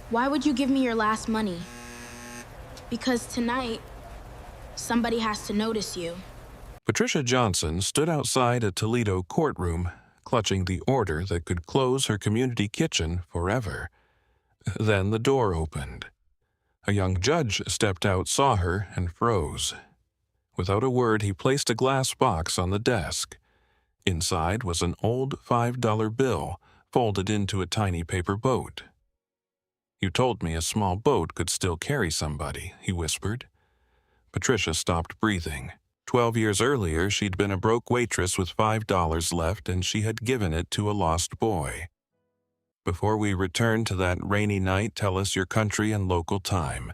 Why would you give me your last money? Because tonight, somebody has to notice you. Patricia Johnson stood outside a Toledo courtroom, clutching the order that could close her community kitchen forever. Then the door opened. A young judge stepped out, saw her, and froze. Without a word, he placed a glass box on the desk. Inside was an old $5 bill, folded into a tiny paper boat. "You told me a small boat could still carry somebody," he whispered. Patricia stopped breathing. 12 years earlier, she'd been a broke waitress with $5 left, and she had given it to a lost boy. Before we return to that rainy night, tell us your country and local time.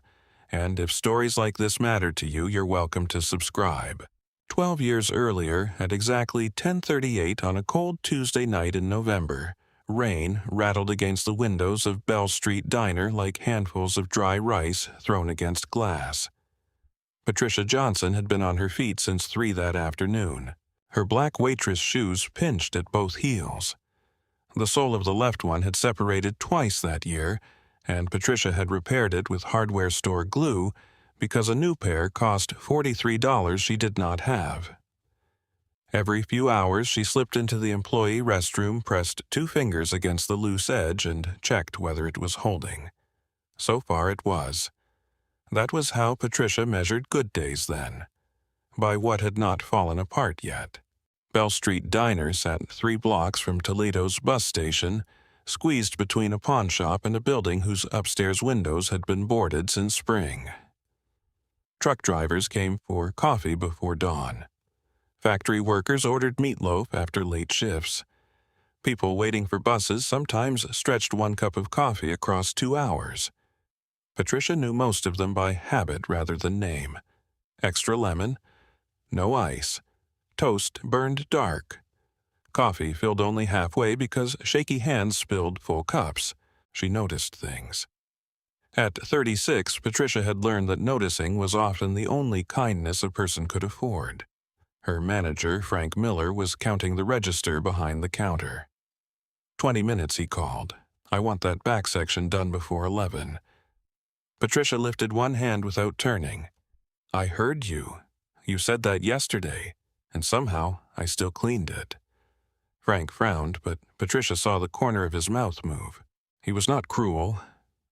And if stories like this matter to you, you're welcome to subscribe. 12 years earlier, at exactly 10:38 on a cold Tuesday night in November, rain rattled against the windows of Bell Street Diner like handfuls of dry rice thrown against glass. Patricia Johnson had been on her feet since 3 that afternoon. Her black waitress shoes pinched at both heels. The sole of the left one had separated twice that year, and Patricia had repaired it with hardware store glue because a new pair cost $43 she did not have. Every few hours she slipped into the employee restroom, pressed 2 fingers against the loose edge, and checked whether it was holding. So far it was. That was how Patricia measured good days then, by what had not fallen apart yet. Bell Street Diner sat 3 blocks from Toledo's bus station, squeezed between a pawn shop and a building whose upstairs windows had been boarded since spring. Truck drivers came for coffee before dawn. Factory workers ordered meatloaf after late shifts. People waiting for buses sometimes stretched 1 cup of coffee across 2 hours. Patricia knew most of them by habit rather than name. Extra lemon, no ice. Toast burned dark. Coffee filled only halfway because shaky hands spilled full cups. She noticed things. At 36, Patricia had learned that noticing was often the only kindness a person could afford. Her manager, Frank Miller, was counting the register behind the counter. 20 minutes, he called. "I want that back section done before 11. Patricia lifted one hand without turning. "I heard you. You said that yesterday. And somehow I still cleaned it." Frank frowned, but Patricia saw the corner of his mouth move. He was not cruel.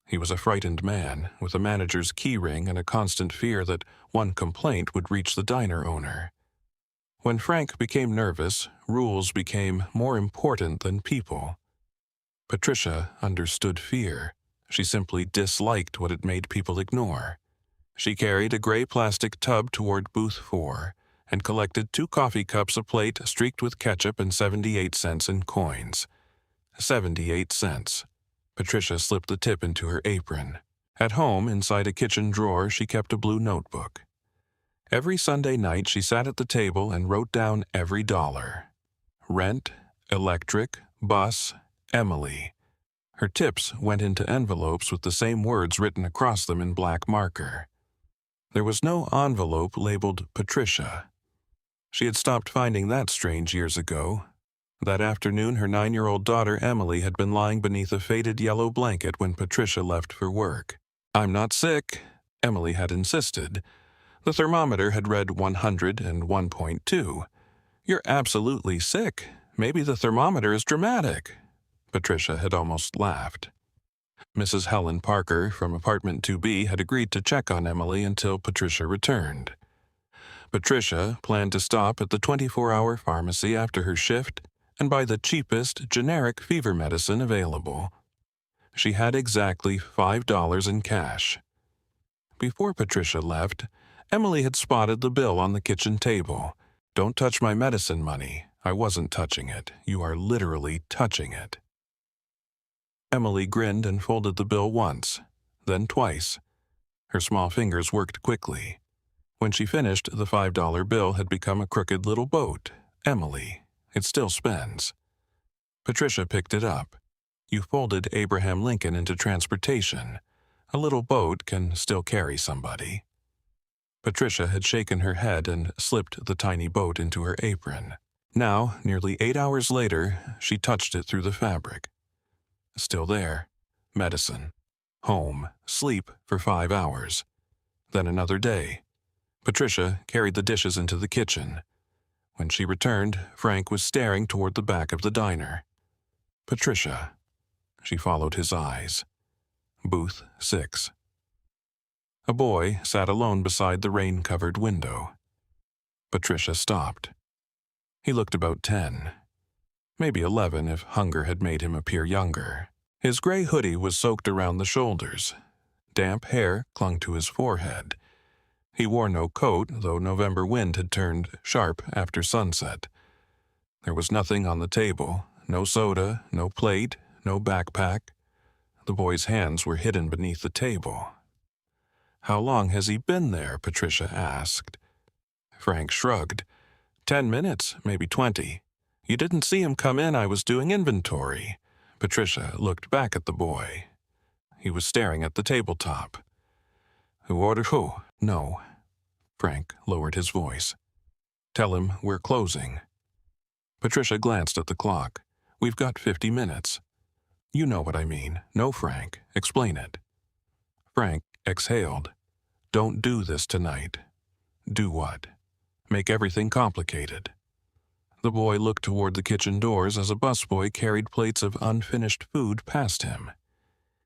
He was a frightened man, with a manager's key ring and a constant fear that one complaint would reach the diner owner. When Frank became nervous, rules became more important than people. Patricia understood fear. She simply disliked what it made people ignore. She carried a gray plastic tub toward booth 4, and collected 2 coffee cups a plate streaked with ketchup and 78 cents in coins. 78 cents. Patricia slipped the tip into her apron. At home, inside a kitchen drawer, she kept a blue notebook. Every Sunday night, she sat at the table and wrote down every dollar. Rent, electric, bus, Emily. Her tips went into envelopes with the same words written across them in black marker. There was no envelope labeled Patricia. She had stopped finding that strange years ago. That afternoon, her 9-year-old daughter Emily had been lying beneath a faded yellow blanket when Patricia left for work. "I'm not sick," Emily had insisted. The thermometer had read 101.2. "You're absolutely sick. Maybe the thermometer is dramatic." Patricia had almost laughed. Mrs. Helen Parker from apartment 2B had agreed to check on Emily until Patricia returned. Patricia planned to stop at the 24-hour pharmacy after her shift and buy the cheapest generic fever medicine available. She had exactly $5 in cash. Before Patricia left, Emily had spotted the bill on the kitchen table. "Don't touch my medicine money. I wasn't touching it. You are literally touching it." Emily grinned and folded the bill once, then twice. Her small fingers worked quickly. When she finished, the $5 bill had become a crooked little boat. Emily. It still spends. Patricia picked it up. "You folded Abraham Lincoln into transportation. A little boat can still carry somebody." Patricia had shaken her head and slipped the tiny boat into her apron. Now, nearly 8 hours later, she touched it through the fabric. Still there. Medicine. Home, sleep for 5 hours. Then another day. Patricia carried the dishes into the kitchen. When she returned, Frank was staring toward the back of the diner. Patricia. She followed his eyes. Booth 6. A boy sat alone beside the rain-covered window. Patricia stopped. He looked about 10. Maybe 11 if hunger had made him appear younger. His gray hoodie was soaked around the shoulders. Damp hair clung to his forehead. He wore no coat, though November wind had turned sharp after sunset. There was nothing on the table, no soda, no plate, no backpack. The boy's hands were hidden beneath the table. "How long has he been there?" Patricia asked. Frank shrugged. 10 minutes, maybe 20. You didn't see him come in. I was doing inventory. Patricia looked back at the boy. He was staring at the tabletop. Who ordered who? No. Frank lowered his voice. Tell him we're closing. Patricia glanced at the clock. We've got 50 minutes. You know what I mean. No, Frank. Explain it. Frank exhaled. Don't do this tonight. Do what? Make everything complicated. The boy looked toward the kitchen doors as a busboy carried plates of unfinished food past him.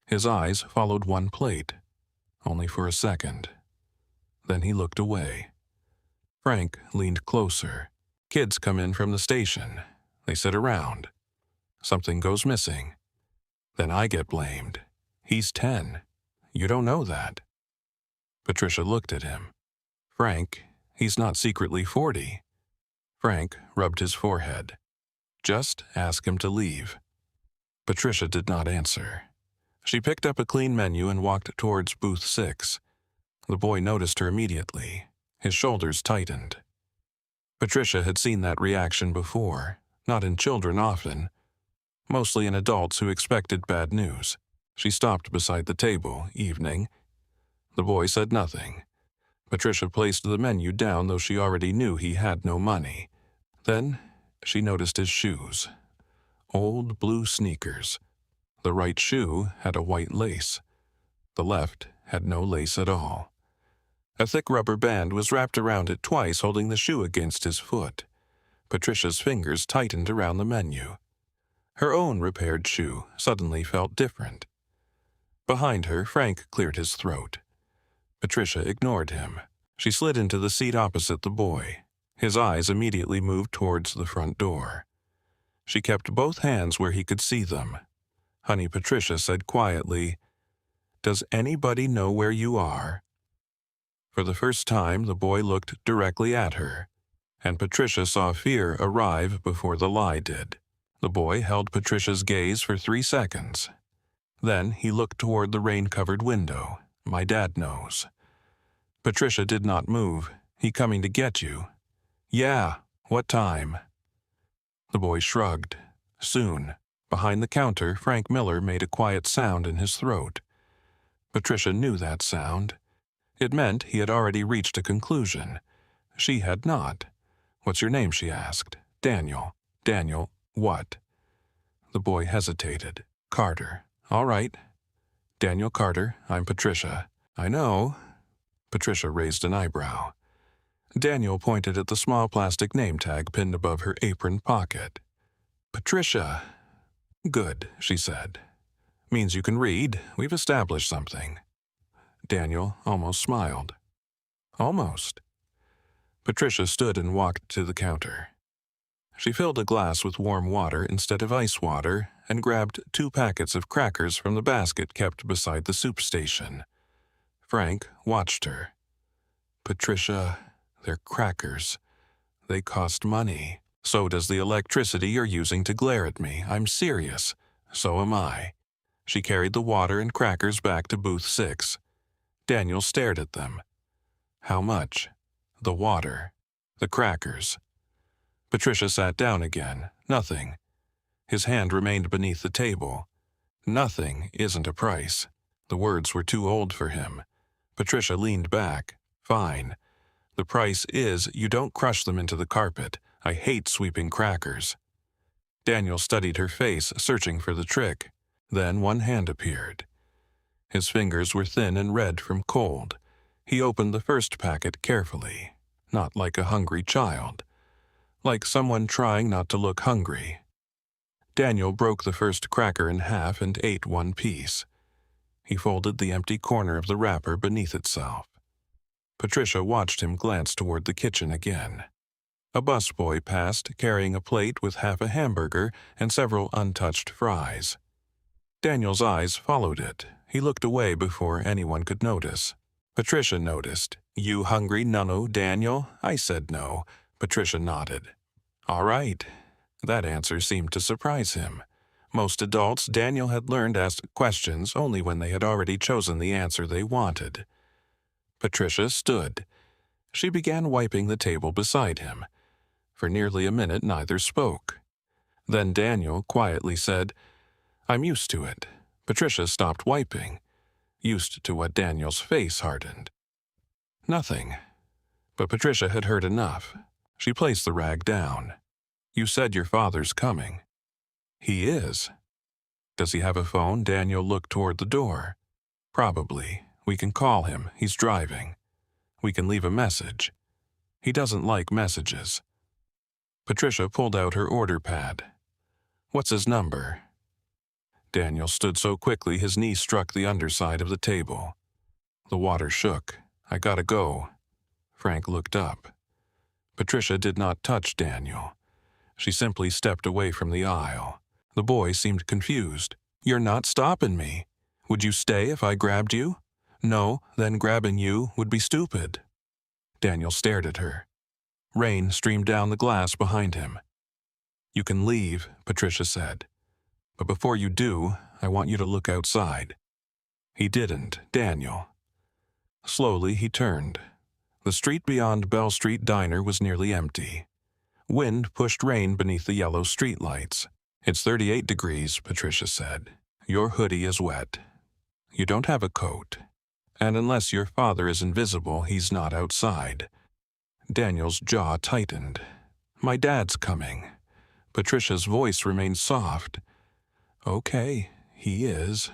His eyes followed one plate, only for a second. Then he looked away. Frank leaned closer. Kids come in from the station. They sit around. Something goes missing. Then I get blamed. He's 10. You don't know that. Patricia looked at him. Frank, he's not secretly 40. Frank rubbed his forehead. Just ask him to leave. Patricia did not answer. She picked up a clean menu and walked towards booth 6. The boy noticed her immediately. His shoulders tightened. Patricia had seen that reaction before, not in children often, mostly in adults who expected bad news. She stopped beside the table, evening. The boy said nothing. Patricia placed the menu down, though she already knew he had no money. Then she noticed his shoes. Old blue sneakers. The right shoe had a white lace. The left had no lace at all. A thick rubber band was wrapped around it twice, holding the shoe against his foot. Patricia's fingers tightened around the menu. Her own repaired shoe suddenly felt different. Behind her, Frank cleared his throat. Patricia ignored him. She slid into the seat opposite the boy. His eyes immediately moved towards the front door. She kept both hands where he could see them. Honey Patricia said quietly, "Does anybody know where you are?" For the first time, the boy looked directly at her, and Patricia saw fear arrive before the lie did. The boy held Patricia's gaze for 3 seconds. Then he looked toward the rain-covered window. "My dad knows." Patricia did not move. "He coming to get you?" "Yeah. What time?" The boy shrugged. "Soon." Behind the counter, Frank Miller made a quiet sound in his throat. Patricia knew that sound. It meant he had already reached a conclusion. She had not. "What's your name?" she asked. "Daniel." "Daniel, what?" The boy hesitated. "Carter." "All right." "Daniel Carter, I'm Patricia." "I know." Patricia raised an eyebrow. Daniel pointed at the small plastic name tag pinned above her apron pocket. "Patricia." "Good," she said. "Means you can read. We've established something." Daniel almost smiled. "Almost." Patricia stood and walked to the counter. She filled a glass with warm water instead of ice water and grabbed 2 packets of crackers from the basket kept beside the soup station. Frank watched her. "Patricia, they're crackers. They cost money. So does the electricity you're using to glare at me. I'm serious. So am I." She carried the water and crackers back to booth 6. Daniel stared at them. "How much?" "The water. The crackers." Patricia sat down again. "Nothing." His hand remained beneath the table. "Nothing isn't a price." The words were too old for him. Patricia leaned back. "Fine. The price is you don't crush them into the carpet. I hate sweeping crackers." Daniel studied her face, searching for the trick. Then one hand appeared. His fingers were thin and red from cold. He opened the first packet carefully, not like a hungry child, like someone trying not to look hungry. Daniel broke the first cracker in half and ate one piece. He folded the empty corner of the wrapper beneath itself. Patricia watched him glance toward the kitchen again. A busboy passed, carrying a plate with half a hamburger and several untouched fries. Daniel's eyes followed it. He looked away before anyone could notice. Patricia noticed. "You hungry, nunno, Daniel?" I said no. Patricia nodded. "All right." That answer seemed to surprise him. Most adults, Daniel had learned to ask questions only when they had already chosen the answer they wanted. Patricia stood. She began wiping the table beside him. For nearly a minute, neither spoke. Then Daniel quietly said, "I'm used to it." Patricia stopped wiping, used to what Daniel's face hardened. Nothing. But Patricia had heard enough. She placed the rag down. "You said your father's coming." "He is." "Does he have a phone?" Daniel looked toward the door. "Probably. We can call him. He's driving. We can leave a message. He doesn't like messages." Patricia pulled out her order pad. "What's his number?" Daniel stood so quickly his knee struck the underside of the table. The water shook. "I gotta go." Frank looked up. Patricia did not touch Daniel. She simply stepped away from the aisle. The boy seemed confused. "You're not stopping me. Would you stay if I grabbed you?" "No, then grabbing you would be stupid." Daniel stared at her. Rain streamed down the glass behind him. "You can leave," Patricia said. "But before you do, I want you to look outside." He didn't, Daniel. Slowly he turned. The street beyond Bell Street Diner was nearly empty. Wind pushed rain beneath the yellow streetlights. "It's 38 degrees, Patricia said. "Your hoodie is wet. You don't have a coat. And unless your father is invisible, he's not outside." Daniel's jaw tightened. "My dad's coming." Patricia's voice remained soft. "Okay, he is."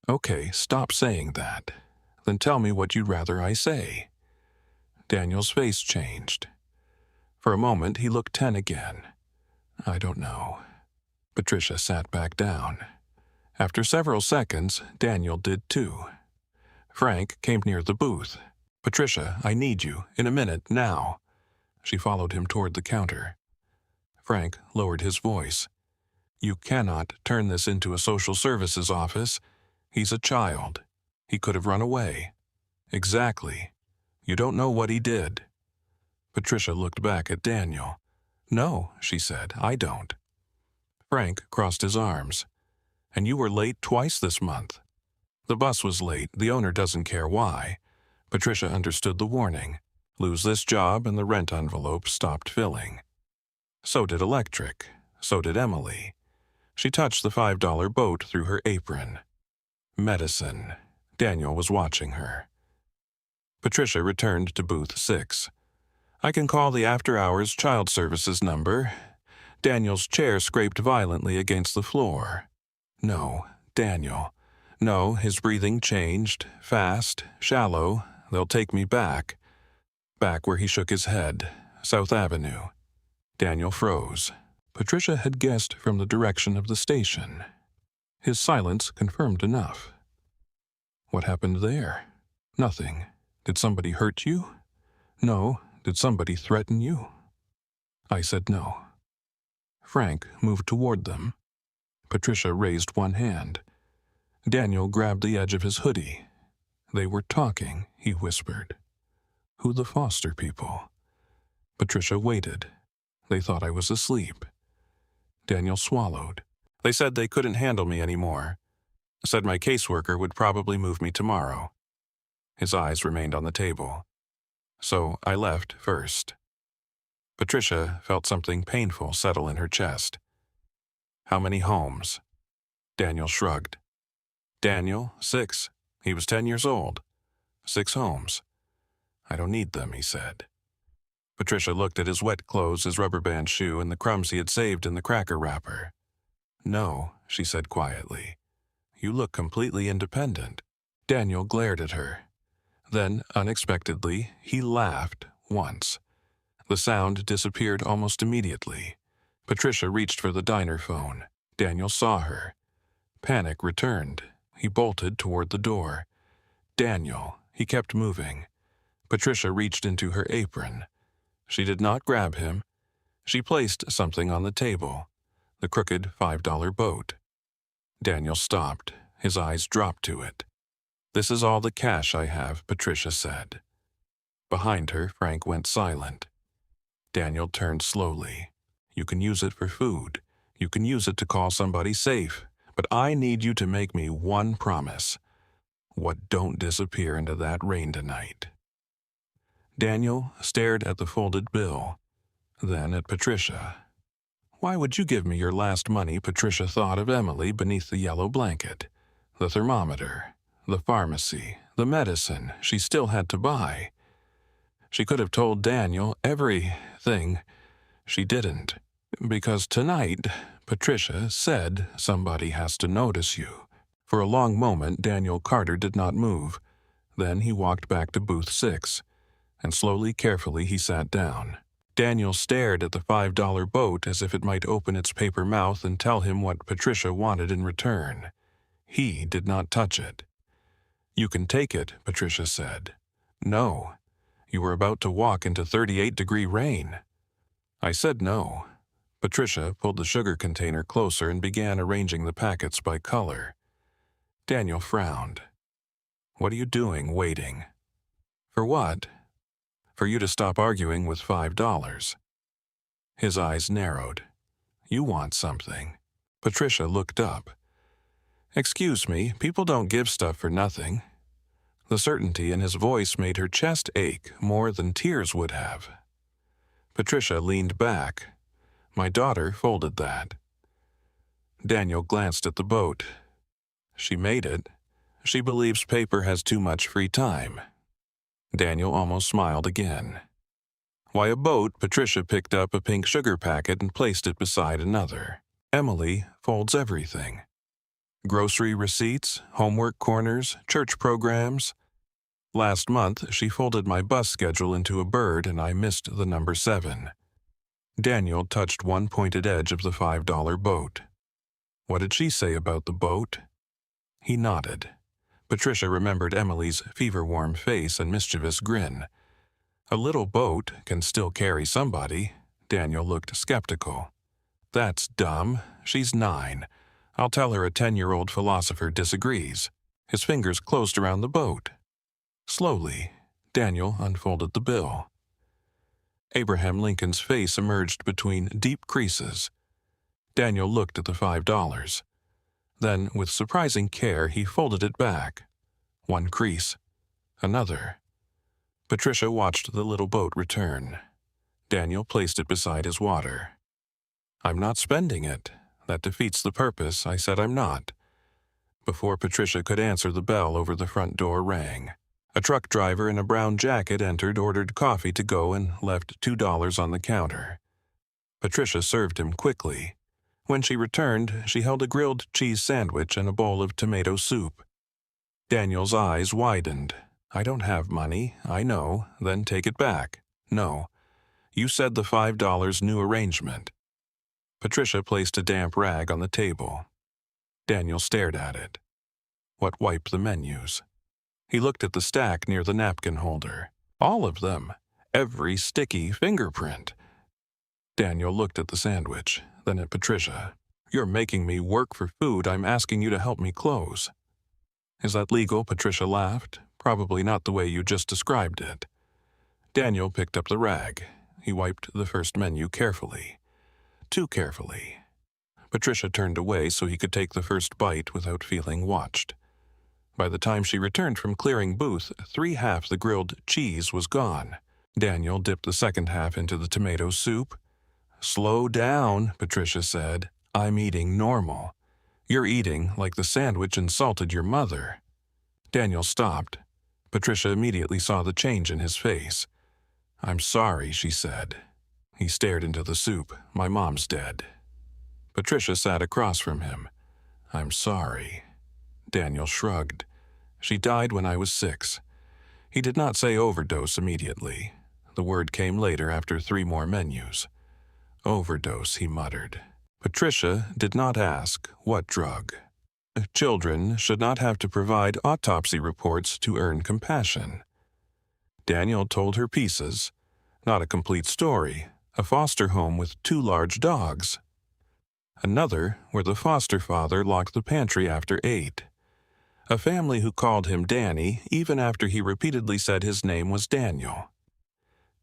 "Okay, stop saying that. Then tell me what you'd rather I say." Daniel's face changed. For a moment, he looked 10 again. "I don't know." Patricia sat back down. After several seconds, Daniel did too. Frank came near the booth. "Patricia, I need you. In a minute, now." She followed him toward the counter. Frank lowered his voice. "You cannot turn this into a social services office. He's a child. He could have run away." "Exactly. You don't know what he did." Patricia looked back at Daniel. "No," she said, "I don't." Frank crossed his arms. "And you were late twice this month." "The bus was late. The owner doesn't care why." Patricia understood the warning. Lose this job and the rent envelope stopped filling. So did electric. So did Emily. She touched the $5 boat through her apron. Medicine. Daniel was watching her. Patricia returned to booth 6. "I can call the after-hours child services number." Daniel's chair scraped violently against the floor. "No, Daniel. No," his breathing changed, fast, shallow. "They'll take me back." Back where he shook his head, South Avenue. Daniel froze. Patricia had guessed from the direction of the station. His silence confirmed enough. "What happened there?" "Nothing. Did somebody hurt you?" "No. Did somebody threaten you?" I said no. Frank moved toward them. Patricia raised one hand. Daniel grabbed the edge of his hoodie. "They were talking," he whispered. "Who the Foster people?" Patricia waited. "They thought I was asleep." Daniel swallowed. "They said they couldn't handle me anymore. Said my caseworker would probably move me tomorrow." His eyes remained on the table. "So I left first." Patricia felt something painful settle in her chest. "How many homes?" Daniel shrugged. "Daniel, 6. He was 10 years old. 6 homes." "I don't need them," he said. Patricia looked at his wet clothes, his rubber band shoe, and the crumbs he had saved in the cracker wrapper. "No," she said quietly. You look completely independent." Daniel glared at her. Then, unexpectedly, he laughed once. The sound disappeared almost immediately. Patricia reached for the diner phone. Daniel saw her. Panic returned. He bolted toward the door. "Daniel." He kept moving. Patricia reached into her apron. She did not grab him. She placed something on the table, the crooked $5 boat. Daniel stopped. His eyes dropped to it. "This is all the cash I have," Patricia said. Behind her, Frank went silent. Daniel turned slowly. "You can use it for food. You can use it to call somebody safe. But I need you to make me one promise. What don't disappear into that rain tonight." Daniel stared at the folded bill, then at Patricia. Why would you give me your last money? Patricia thought of Emily beneath the yellow blanket, the thermometer, the pharmacy, the medicine she still had to buy. She could have told Daniel everything. She didn't, because tonight, Patricia said, somebody has to notice you. For a long moment, Daniel Carter did not move. Then he walked back to booth 6, and slowly, carefully, he sat down. Daniel stared at the $5 boat as if it might open its paper mouth and tell him what Patricia wanted in return. He did not touch it. "You can take it," Patricia said. "No. You were about to walk into 38-degree rain." I said no. Patricia pulled the sugar container closer and began arranging the packets by color. Daniel frowned. "What are you doing, waiting?" "For what?" "For you to stop arguing with $5. His eyes narrowed. "You want something." Patricia looked up. "Excuse me, people don't give stuff for nothing." The certainty in his voice made her chest ache more than tears would have. Patricia leaned back. "My daughter folded that." Daniel glanced at the boat. "She made it. She believes paper has too much free time." Daniel almost smiled again. "Why, a boat?" Patricia picked up a pink sugar packet and placed it beside another. "Emily folds everything. Grocery receipts, homework corners, church programs. Last month, she folded my bus schedule into a bird and I missed the number 7. Daniel touched one pointed edge of the $5 boat. "What did she say about the boat?" He nodded. Patricia remembered Emily's fever-warm face and mischievous grin. A little boat can still carry somebody. Daniel looked skeptical. "That's dumb. She's 9. I'll tell her a 10-year-old philosopher disagrees." His fingers closed around the boat. Slowly, Daniel unfolded the bill. Abraham Lincoln's face emerged between deep creases. Daniel looked at the $5. Then, with surprising care, he folded it back. One crease. Another. Patricia watched the little boat return. Daniel placed it beside his water. "I'm not spending it. That defeats the purpose. I said I'm not." Before Patricia could answer, the bell over the front door rang. A truck driver in a brown jacket entered, ordered coffee to go, and left $2 on the counter. Patricia served him quickly. When she returned, she held a grilled cheese sandwich and a bowl of tomato soup. Daniel's eyes widened. "I don't have money, I know, then take it back." "No. You said the $5 new arrangement." Patricia placed a damp rag on the table. Daniel stared at it. What wiped the menus? He looked at the stack near the napkin holder. All of them. Every sticky fingerprint. Daniel looked at the sandwich, then at Patricia. "You're making me work for food I'm asking you to help me close." "Is that legal?" Patricia laughed. "Probably not the way you just described it." Daniel picked up the rag. He wiped the first menu carefully. Too carefully. Patricia turned away so he could take the first bite without feeling watched. By the time she returned from clearing booth, 3/2 the grilled cheese was gone. Daniel dipped the second half into the tomato soup. "Slow down," Patricia said. "I'm eating normal. You're eating like the sandwich insulted your mother." Daniel stopped. Patricia immediately saw the change in his face. "I'm sorry," she said. He stared into the soup. "My mom's dead." Patricia sat across from him. "I'm sorry." Daniel shrugged. She died when I was 6. He did not say overdose immediately. The word came later after 3 more menus. Overdose, he muttered. Patricia did not ask what drug. Children should not have to provide autopsy reports to earn compassion. Daniel told her pieces, not a complete story, a foster home with 2 large dogs. Another where the foster father locked the pantry after 8. A family who called him Danny even after he repeatedly said his name was Daniel.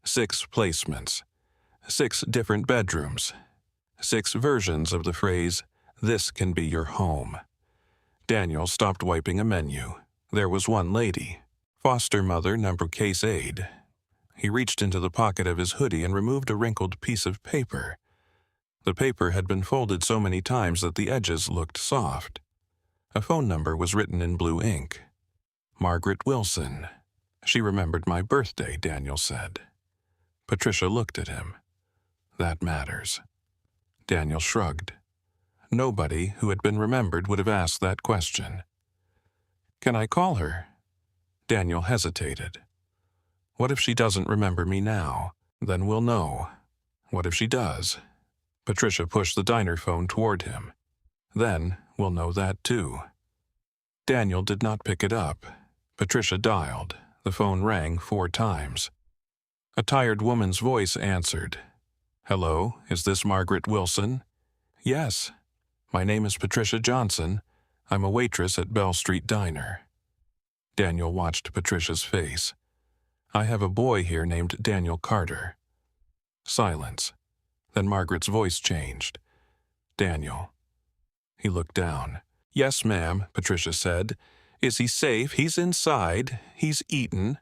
6 placements. 6 different bedrooms. 6 versions of the phrase, "This can be your home." Daniel stopped wiping a menu. There was one lady, foster mother number case aide. He reached into the pocket of his hoodie and removed a wrinkled piece of paper. The paper had been folded so many times that the edges looked soft. A phone number was written in blue ink. Margaret Wilson. She remembered my birthday, Daniel said. Patricia looked at him. That matters. Daniel shrugged. Nobody who had been remembered would have asked that question. Can I call her? Daniel hesitated. What if she doesn't remember me now? Then we'll know. What if she does? Patricia pushed the diner phone toward him. Then we'll know that too. Daniel did not pick it up. Patricia dialed. The phone rang 4 times. A tired woman's voice answered. Hello, is this Margaret Wilson? Yes. My name is Patricia Johnson. I'm a waitress at Bell Street Diner. Daniel watched Patricia's face. I have a boy here named Daniel Carter. Silence. Then Margaret's voice changed. Daniel. He looked down. Yes, ma'am, Patricia said. Is he safe? He's inside. He's eaten.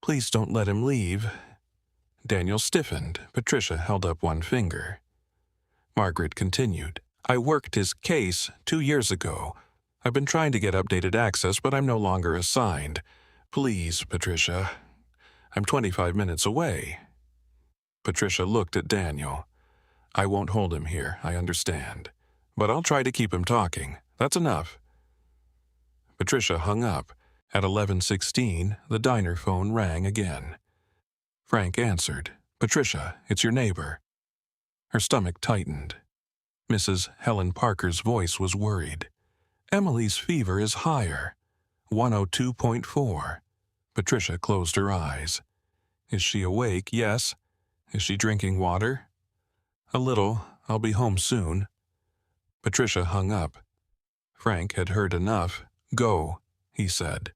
Please don't let him leave. Daniel stiffened. Patricia held up one finger. Margaret continued. I worked his case 2 years ago. I've been trying to get updated access, but I'm no longer assigned. Please, Patricia. I'm 25 minutes away. Patricia looked at Daniel. I won't hold him here, I understand. But I'll try to keep him talking. That's enough. Patricia hung up. At 11:16, the diner phone rang again. Frank answered. Patricia, it's your neighbor. Her stomach tightened. Mrs. Helen Parker's voice was worried. Emily's fever is higher. 102.4. Patricia closed her eyes. Is she awake? Yes. Is she drinking water? A little. I'll be home soon. Patricia hung up. Frank had heard enough. Go, he said.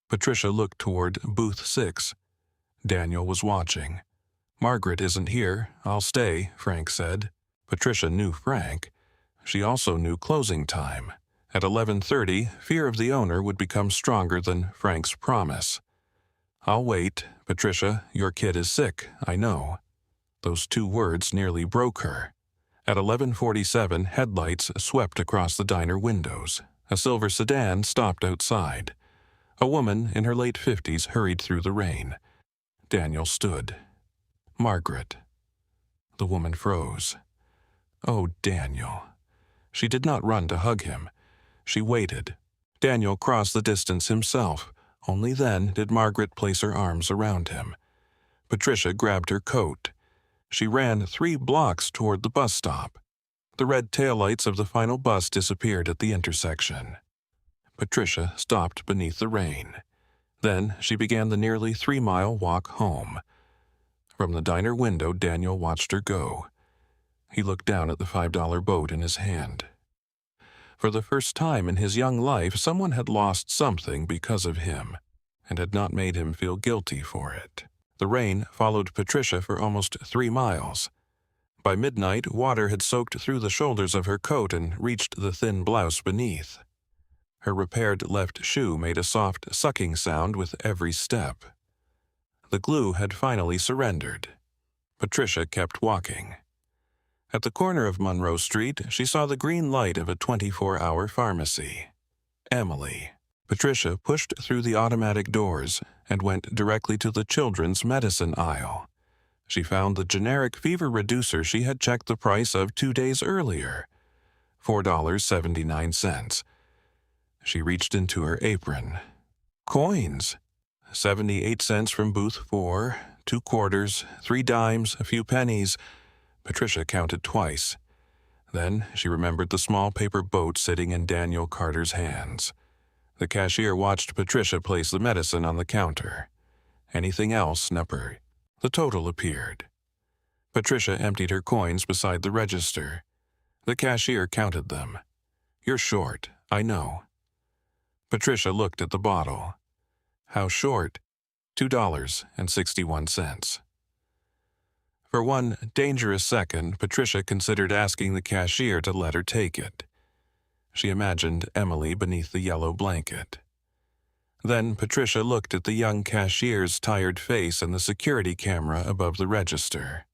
Patricia looked toward booth 6. Daniel was watching. Margaret isn't here. I'll stay, Frank said. Patricia knew Frank. She also knew closing time. At 11:30, fear of the owner would become stronger than Frank's promise. I'll wait, Patricia. Your kid is sick, I know. Those 2 words nearly broke her. At 11:47, headlights swept across the diner windows. A silver sedan stopped outside. A woman in her late 50s hurried through the rain. Daniel stood. Margaret. The woman froze. Oh, Daniel. She did not run to hug him. She waited. Daniel crossed the distance himself. Only then did Margaret place her arms around him. Patricia grabbed her coat. She ran 3 blocks toward the bus stop. The red taillights of the final bus disappeared at the intersection. Patricia stopped beneath the rain. Then she began the nearly 3-mile walk home. From the diner window, Daniel watched her go. He looked down at the $5 boat in his hand. For the first time in his young life, someone had lost something because of him, and had not made him feel guilty for it. The rain followed Patricia for almost 3 miles. By midnight, water had soaked through the shoulders of her coat and reached the thin blouse beneath. Her repaired left shoe made a soft sucking sound with every step. The glue had finally surrendered. Patricia kept walking. At the corner of Monroe Street, she saw the green light of a 24-hour pharmacy. Emily. Patricia pushed through the automatic doors and went directly to the children's medicine aisle. She found the generic fever reducer she had checked the price of 2 days earlier, $4.79. She reached into her apron. Coins! 78 cents from booth 4, 2 quarters, 3 dimes, a few pennies. Patricia counted twice. Then she remembered the small paper boat sitting in Daniel Carter's hands. The cashier watched Patricia place the medicine on the counter. Anything else, Nupper? The total appeared. Patricia emptied her coins beside the register. The cashier counted them. You're short, I know. Patricia looked at the bottle. How short? $2.61. For one dangerous second, Patricia considered asking the cashier to let her take it. She imagined Emily beneath the yellow blanket. Then Patricia looked at the young cashier's tired face and the security camera above the register.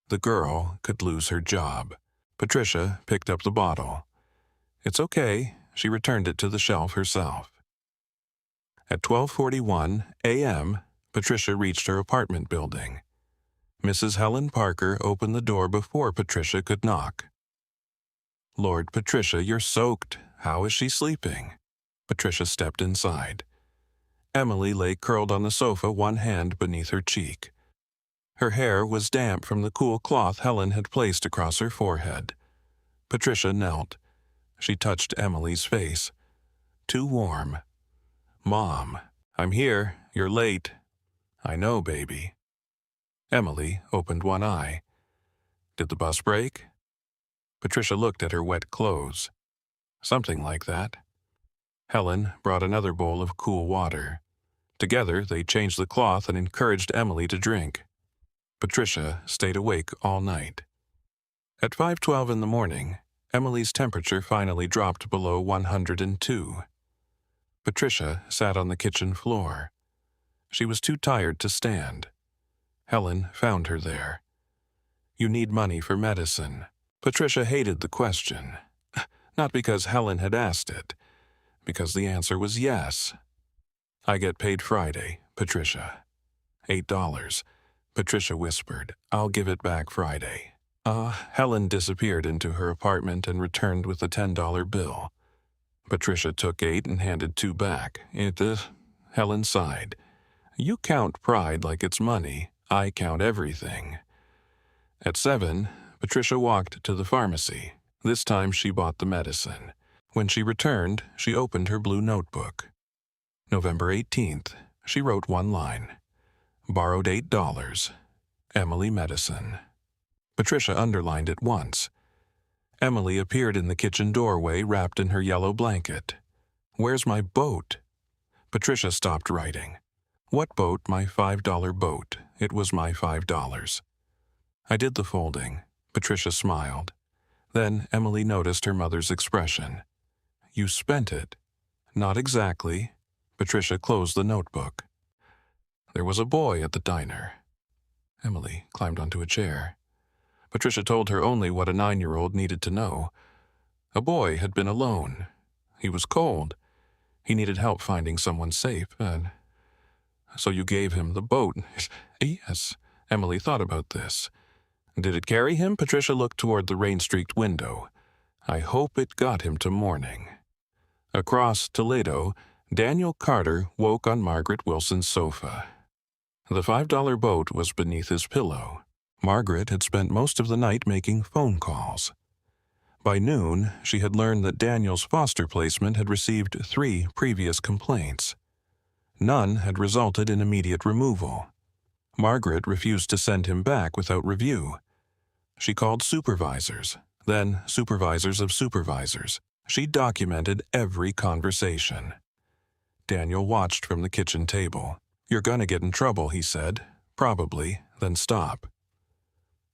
The girl could lose her job. Patricia picked up the bottle. It's okay, she returned it to the shelf herself. At 12:41 a.m., Patricia reached her apartment building. Mrs. Helen Parker opened the door before Patricia could knock. Lord, Patricia, you're soaked. How is she sleeping? Patricia stepped inside. Emily lay curled on the sofa, one hand beneath her cheek. Her hair was damp from the cool cloth Helen had placed across her forehead. Patricia knelt. She touched Emily's face. Too warm. Mom, I'm here. You're late. I know, baby. Emily opened one eye. Did the bus break? Patricia looked at her wet clothes. Something like that. Helen brought another bowl of cool water. Together, they changed the cloth and encouraged Emily to drink. Patricia stayed awake all night. At 5:12 in the morning, Emily's temperature finally dropped below 102. Patricia sat on the kitchen floor. She was too tired to stand. Helen found her there. You need money for medicine. Patricia hated the question. Not because Helen had asked it, because the answer was yes. I get paid Friday, Patricia. $8. Patricia whispered, I'll give it back Friday. Helen disappeared into her apartment and returned with a $10 bill. Patricia took 8 and handed 2 back. Helen sighed. You count pride like it's money. I count everything. At 7, Patricia walked to the pharmacy. This time she bought the medicine. When she returned, she opened her blue notebook. November 18th, she wrote one line. Borrowed $8. Emily medicine. Patricia underlined it once. Emily appeared in the kitchen doorway wrapped in her yellow blanket. Where's my boat? Patricia stopped writing. What boat? My $5 boat. It was my $5. I did the folding. Patricia smiled. Then Emily noticed her mother's expression. You spent it. Not exactly. Patricia closed the notebook. There was a boy at the diner. Emily climbed onto a chair. Patricia told her only what a 9-year-old needed to know. A boy had been alone. He was cold. He needed help finding someone safe. So you gave him the boat. Yes, Emily thought about this. Did it carry him? Patricia looked toward the rain-streaked window. I hope it got him to morning. Across Toledo, Daniel Carter woke on Margaret Wilson's sofa. The $5 boat was beneath his pillow. Margaret had spent most of the night making phone calls. By noon, she had learned that Daniel's foster placement had received 3 previous complaints. None had resulted in immediate removal. Margaret refused to send him back without review. She called supervisors, then supervisors of supervisors. She documented every conversation. Daniel watched from the kitchen table. You're gonna get in trouble, he said. Probably, then stop.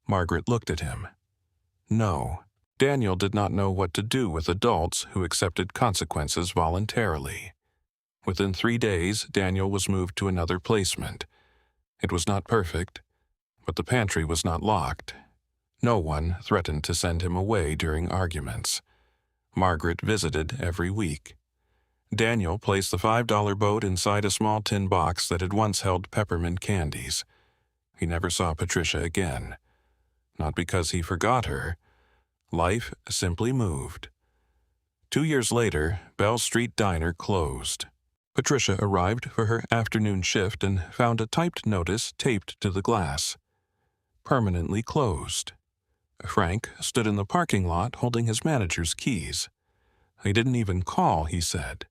Margaret looked at him. No. Daniel did not know what to do with adults who accepted consequences voluntarily. Within 3 days, Daniel was moved to another placement. It was not perfect, but the pantry was not locked. No one threatened to send him away during arguments. Margaret visited every week. Daniel placed the $5 boat inside a small tin box that had once held peppermint candies. He never saw Patricia again. Not because he forgot her. Life simply moved. 2 years later, Bell Street Diner closed. Patricia arrived for her afternoon shift and found a typed notice taped to the glass. Permanently closed. Frank stood in the parking lot holding his manager's keys. "He didn't even call," he said.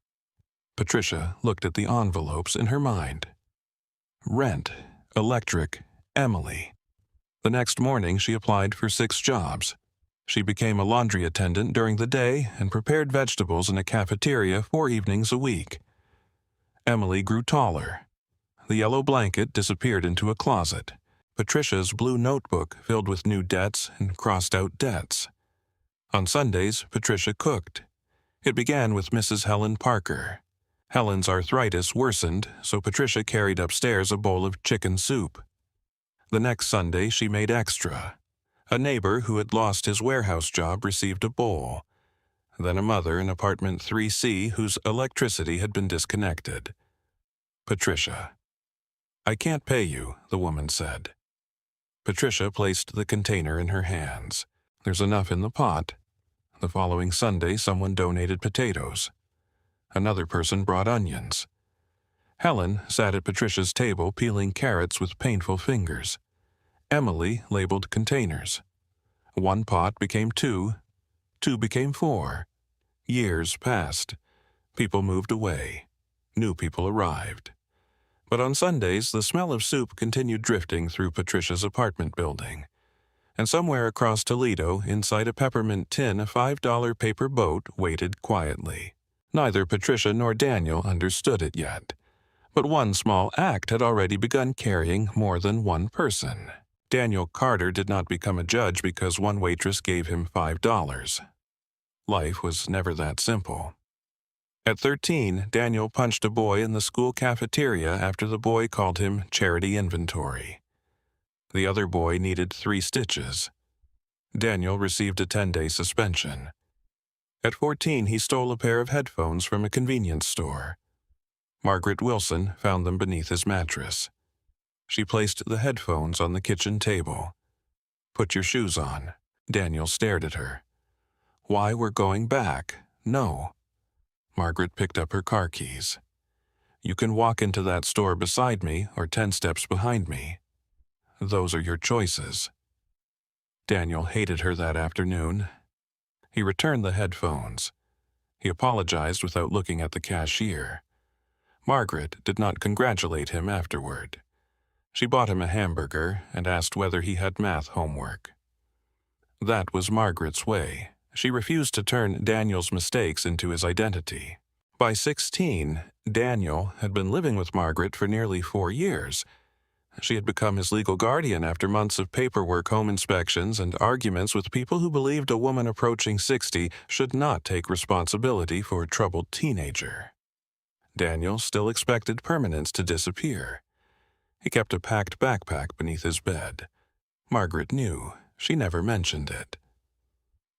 Patricia looked at the envelopes in her mind. Rent, electric, Emily. The next morning she applied for 6 jobs. She became a laundry attendant during the day and prepared vegetables in a cafeteria 4 evenings a week. Emily grew taller. The yellow blanket disappeared into a closet. Patricia's blue notebook filled with new debts and crossed-out debts. On Sundays, Patricia cooked. It began with Mrs. Helen Parker. Helen's arthritis worsened, so Patricia carried upstairs a bowl of chicken soup. The next Sunday, she made extra. A neighbor who had lost his warehouse job received a bowl. Then a mother in apartment 3C whose electricity had been disconnected. Patricia. "I can't pay you," the woman said. Patricia placed the container in her hands. "There's enough in the pot." The following Sunday, someone donated potatoes. Another person brought onions. Helen sat at Patricia's table peeling carrots with painful fingers. Emily labeled containers. 1 pot became 2, 2 became 4. Years passed. People moved away. New people arrived. But on Sundays, the smell of soup continued drifting through Patricia's apartment building. And somewhere across Toledo, inside a peppermint tin, a $5 paper boat waited quietly. Neither Patricia nor Daniel understood it yet. But one small act had already begun carrying more than one person. Daniel Carter did not become a judge because one waitress gave him $5. Life was never that simple. At 13, Daniel punched a boy in the school cafeteria after the boy called him charity inventory. The other boy needed 3 stitches. Daniel received a 10-day suspension. At 14, he stole a pair of headphones from a convenience store. Margaret Wilson found them beneath his mattress. She placed the headphones on the kitchen table. "Put your shoes on." Daniel stared at her. "Why, we're going back." "No." Margaret picked up her car keys. "You can walk into that store beside me or 10 steps behind me. Those are your choices." Daniel hated her that afternoon. He returned the headphones. He apologized without looking at the cashier. Margaret did not congratulate him afterward. She bought him a hamburger and asked whether he had math homework. That was Margaret's way. She refused to turn Daniel's mistakes into his identity. By 16, Daniel had been living with Margaret for nearly 4 years. She had become his legal guardian after months of paperwork, home inspections, and arguments with people who believed a woman approaching 60 should not take responsibility for a troubled teenager. Daniel still expected permanence to disappear. He kept a packed backpack beneath his bed. Margaret knew. She never mentioned it.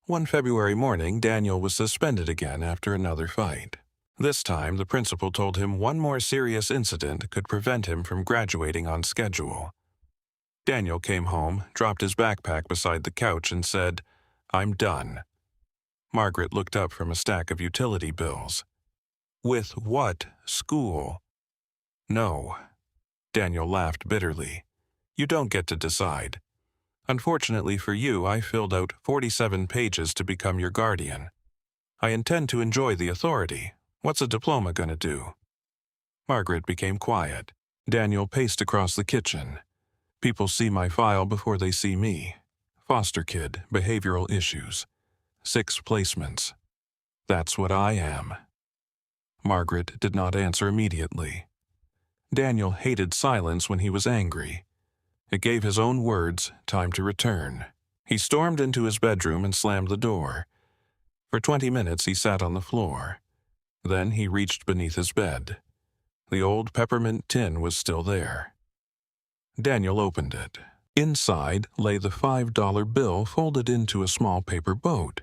One February morning, Daniel was suspended again after another fight. This time, the principal told him one more serious incident could prevent him from graduating on schedule. Daniel came home, dropped his backpack beside the couch, and said, "I'm done." Margaret looked up from a stack of utility bills. "With what school?" "No." Daniel laughed bitterly. "You don't get to decide. Unfortunately for you, I filled out 47 pages to become your guardian. I intend to enjoy the authority. What's a diploma going to do?" Margaret became quiet. Daniel paced across the kitchen. "People see my file before they see me. Foster kid, behavioral issues. 6 placements. That's what I am." Margaret did not answer immediately. Daniel hated silence when he was angry. It gave his own words time to return. He stormed into his bedroom and slammed the door. For 20 minutes he sat on the floor. Then he reached beneath his bed. The old peppermint tin was still there. Daniel opened it. Inside lay the $5 bill folded into a small paper boat.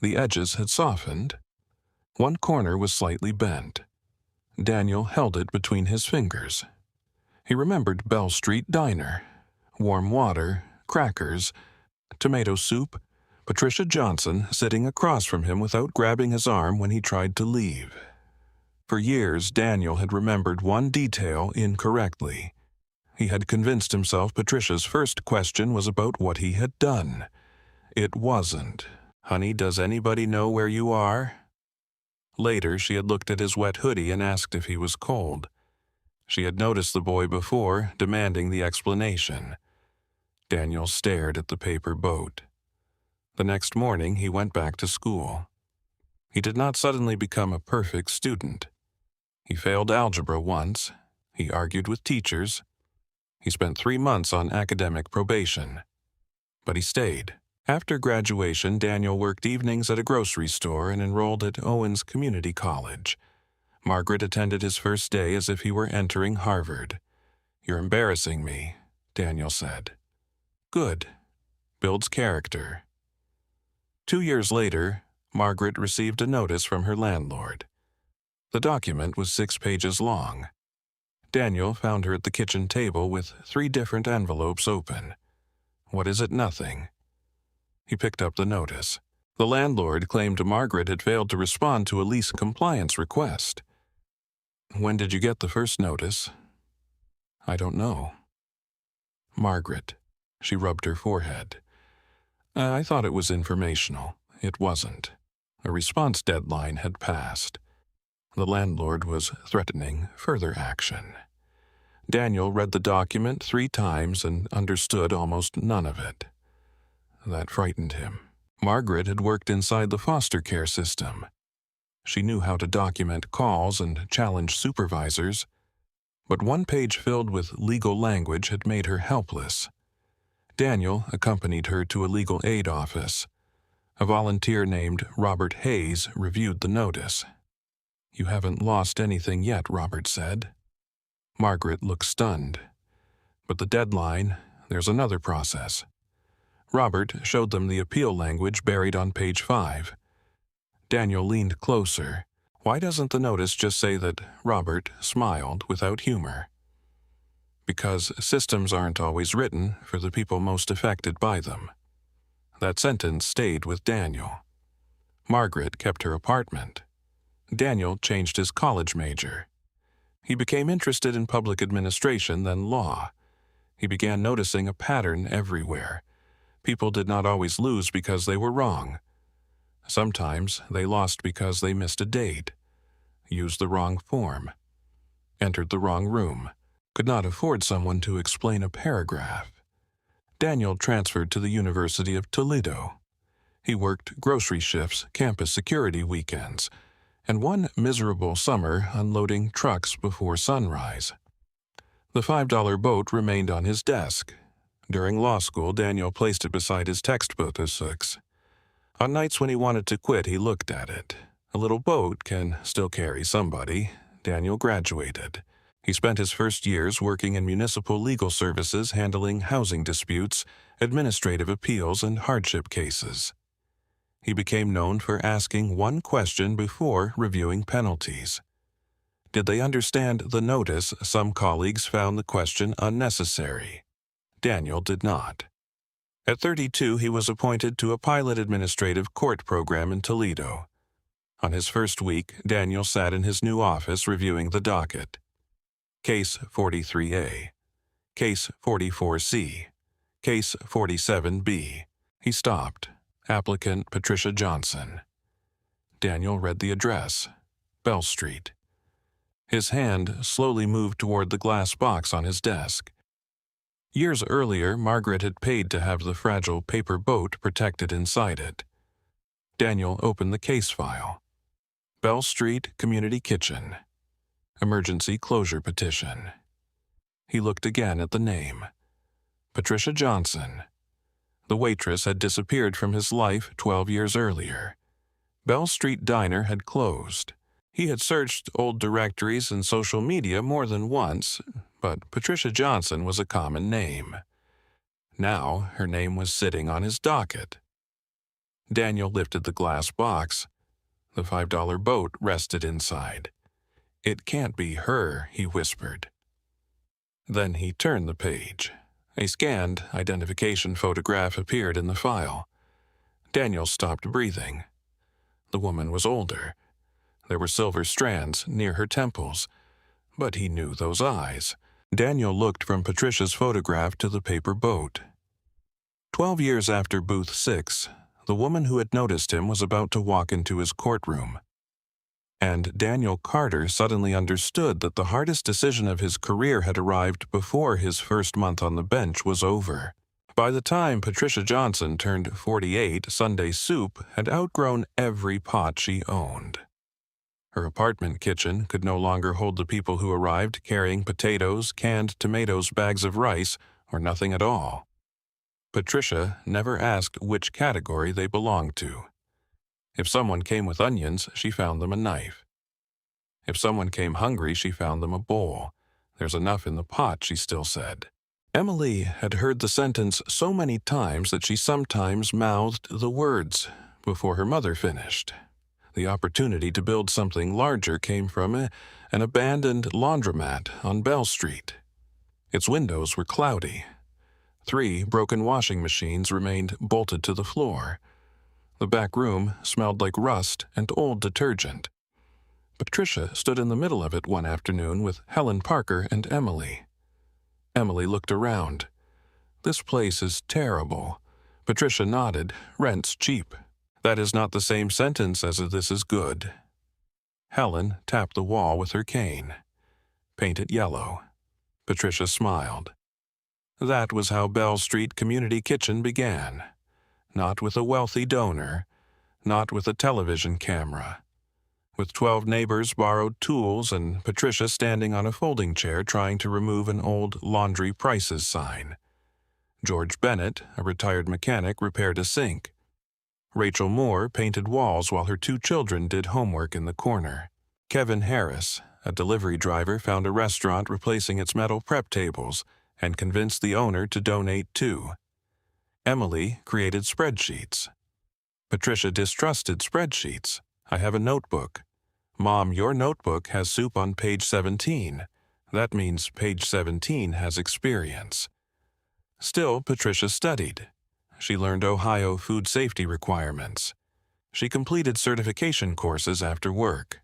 The edges had softened. One corner was slightly bent. Daniel held it between his fingers. He remembered Bell Street Diner. Warm water, crackers, tomato soup, Patricia Johnson sitting across from him without grabbing his arm when he tried to leave. For years, Daniel had remembered one detail incorrectly. He had convinced himself Patricia's first question was about what he had done. It wasn't. "Honey, does anybody know where you are?" Later, she had looked at his wet hoodie and asked if he was cold. She had noticed the boy before, demanding the explanation. Daniel stared at the paper boat. The next morning, he went back to school. He did not suddenly become a perfect student. He failed algebra once. He argued with teachers. He spent 3 months on academic probation. But he stayed. After graduation, Daniel worked evenings at a grocery store and enrolled at Owens Community College. Margaret attended his first day as if he were entering Harvard. "You're embarrassing me," Daniel said. "Good. Builds character." 2 years later, Margaret received a notice from her landlord. The document was 6 pages long. Daniel found her at the kitchen table with 3 different envelopes open. "What is it? Nothing." He picked up the notice. The landlord claimed Margaret had failed to respond to a lease compliance request. "When did you get the first notice?" "I don't know." "Margaret." She rubbed her forehead. "I thought it was informational. It wasn't. A response deadline had passed." The landlord was threatening further action. Daniel read the document 3 times and understood almost none of it. That frightened him. Margaret had worked inside the foster care system. She knew how to document calls and challenge supervisors, but one page filled with legal language had made her helpless. Daniel accompanied her to a legal aid office. A volunteer named Robert Hayes reviewed the notice. "You haven't lost anything yet," Robert said. Margaret looked stunned. "But the deadline, there's another process." Robert showed them the appeal language buried on page 5. Daniel leaned closer. Why doesn't the notice just say that Robert smiled without humor? Because systems aren't always written for the people most affected by them. That sentence stayed with Daniel. Margaret kept her apartment. Daniel changed his college major. He became interested in public administration, then law. He began noticing a pattern everywhere. People did not always lose because they were wrong. Sometimes they lost because they missed a date, used the wrong form, entered the wrong room, could not afford someone to explain a paragraph. Daniel transferred to the University of Toledo. He worked grocery shifts, campus security weekends, and one miserable summer unloading trucks before sunrise. The $5 boat remained on his desk. During law school, Daniel placed it beside his textbook as books. On nights when he wanted to quit, he looked at it. A little boat can still carry somebody. Daniel graduated. He spent his first years working in municipal legal services, handling housing disputes, administrative appeals, and hardship cases. He became known for asking one question before reviewing penalties. Did they understand the notice? Some colleagues found the question unnecessary. Daniel did not. At 32, he was appointed to a pilot administrative court program in Toledo. On his first week, Daniel sat in his new office reviewing the docket. Case 43A, Case 44C, Case 47B. He stopped. Applicant Patricia Johnson. Daniel read the address, Bell Street. His hand slowly moved toward the glass box on his desk. Years earlier, Margaret had paid to have the fragile paper boat protected inside it. Daniel opened the case file. Bell Street Community Kitchen. Emergency closure petition. He looked again at the name. Patricia Johnson. The waitress had disappeared from his life 12 years earlier. Bell Street Diner had closed. He had searched old directories and social media more than once, but Patricia Johnson was a common name. Now her name was sitting on his docket. Daniel lifted the glass box. The $5 boat rested inside. "It can't be her," he whispered. Then he turned the page. A scanned identification photograph appeared in the file. Daniel stopped breathing. The woman was older. There were silver strands near her temples, but he knew those eyes. Daniel looked from Patricia's photograph to the paper boat. 12 years after Booth 6, the woman who had noticed him was about to walk into his courtroom. And Daniel Carter suddenly understood that the hardest decision of his career had arrived before his first month on the bench was over. By the time Patricia Johnson turned 48, Sunday Soup had outgrown every pot she owned. Her apartment kitchen could no longer hold the people who arrived carrying potatoes, canned tomatoes, bags of rice, or nothing at all. Patricia never asked which category they belonged to. If someone came with onions, she found them a knife. If someone came hungry, she found them a bowl. There's enough in the pot, she still said. Emily had heard the sentence so many times that she sometimes mouthed the words before her mother finished. The opportunity to build something larger came from an abandoned laundromat on Bell Street. Its windows were cloudy. 3 broken washing machines remained bolted to the floor. The back room smelled like rust and old detergent. Patricia stood in the middle of it one afternoon with Helen Parker and Emily. Emily looked around. "This place is terrible." Patricia nodded. "Rent's cheap." "That is not the same sentence as this is good." Helen tapped the wall with her cane. "Paint it yellow." Patricia smiled. That was how Bell Street Community Kitchen began. Not with a wealthy donor, not with a television camera. With 12 neighbors' borrowed tools and Patricia standing on a folding chair trying to remove an old laundry prices sign. George Bennett, a retired mechanic, repaired a sink. Rachel Moore painted walls while her 2 children did homework in the corner. Kevin Harris, a delivery driver, found a restaurant replacing its metal prep tables and convinced the owner to donate too. Emily created spreadsheets. Patricia distrusted spreadsheets. "I have a notebook." "Mom, your notebook has soup on page 17. That means page 17 has experience." Still, Patricia studied. She learned Ohio food safety requirements. She completed certification courses after work.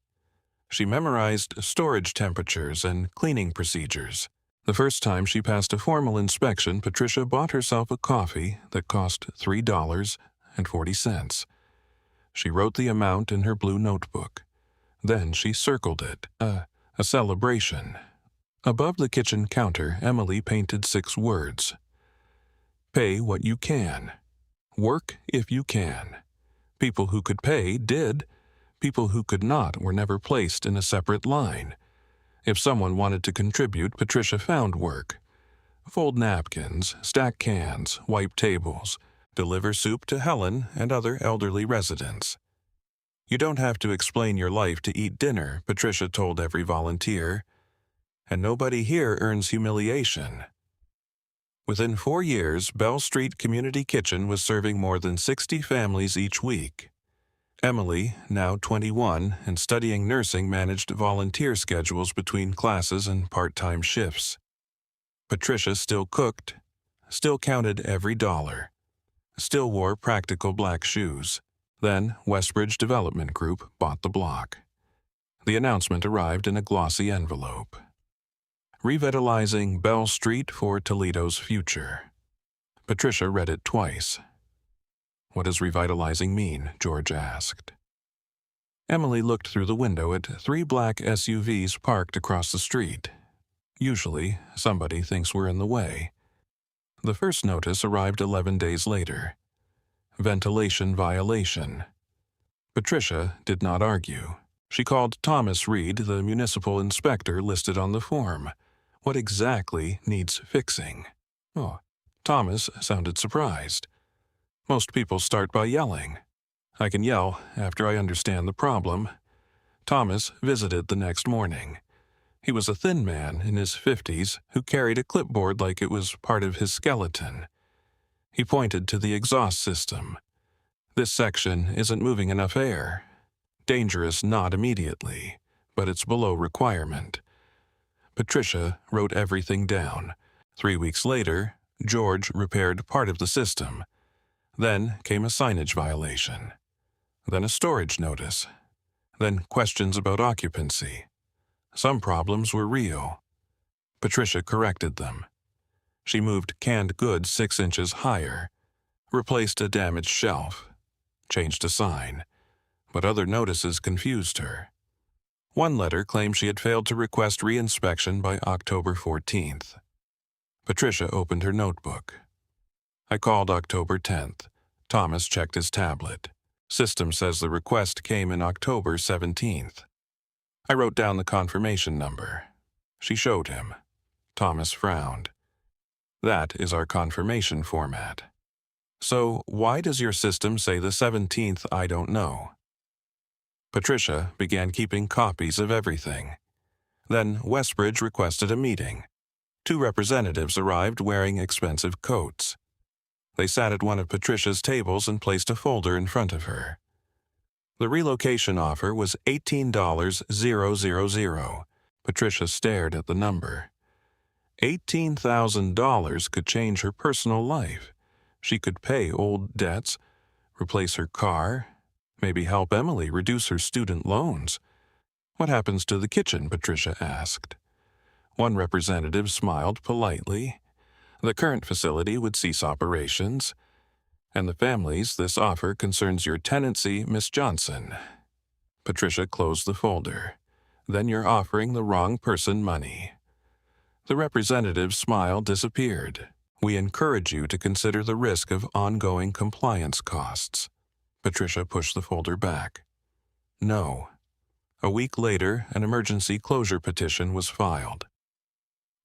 She memorized storage temperatures and cleaning procedures. The first time she passed a formal inspection, Patricia bought herself a coffee that cost $3.40. She wrote the amount in her blue notebook. Then she circled it, a celebration. Above the kitchen counter, Emily painted 6 words. Pay what you can. Work if you can. People who could pay did. People who could not were never placed in a separate line. If someone wanted to contribute, Patricia found work. Fold napkins, stack cans, wipe tables, deliver soup to Helen and other elderly residents. "You don't have to explain your life to eat dinner," Patricia told every volunteer. "And nobody here earns humiliation." Within 4 years, Bell Street Community Kitchen was serving more than 60 families each week. Emily, now 21 and studying nursing, managed volunteer schedules between classes and part-time shifts. Patricia still cooked, still counted every dollar, still wore practical black shoes. Then Westbridge Development Group bought the block. The announcement arrived in a glossy envelope. Revitalizing Bell Street for Toledo's future. Patricia read it twice. "What does revitalizing mean?" George asked. Emily looked through the window at 3 black SUVs parked across the street. Usually, somebody thinks we're in the way. The first notice arrived 11 days later. Ventilation violation. Patricia did not argue. She called Thomas Reed, the municipal inspector listed on the form. What exactly needs fixing? Oh, Thomas sounded surprised. Most people start by yelling. I can yell after I understand the problem. Thomas visited the next morning. He was a thin man in his 50s who carried a clipboard like it was part of his skeleton. He pointed to the exhaust system. "This section isn't moving enough air. Dangerous not immediately, but it's below requirement." Patricia wrote everything down. 3 weeks later, George repaired part of the system. Then came a signage violation. Then a storage notice. Then questions about occupancy. Some problems were real. Patricia corrected them. She moved canned goods 6 inches higher, replaced a damaged shelf, changed a sign, but other notices confused her. One letter claimed she had failed to request re-inspection by October 14th. Patricia opened her notebook. I called October 10th. Thomas checked his tablet. System says the request came in October 17th. I wrote down the confirmation number. She showed him. Thomas frowned. That is our confirmation format. So why does your system say the 17th? I don't know. Patricia began keeping copies of everything. Then Westbridge requested a meeting. 2 representatives arrived wearing expensive coats. They sat at one of Patricia's tables and placed a folder in front of her. The relocation offer was $18,000. Patricia stared at the number. $18,000 could change her personal life. She could pay old debts, replace her car, maybe help Emily reduce her student loans. What happens to the kitchen? Patricia asked. One representative smiled politely. The current facility would cease operations. And the families, this offer concerns your tenancy, Miss Johnson. Patricia closed the folder. Then you're offering the wrong person money. The representative's smile disappeared. We encourage you to consider the risk of ongoing compliance costs. Patricia pushed the folder back. No. A week later, an emergency closure petition was filed.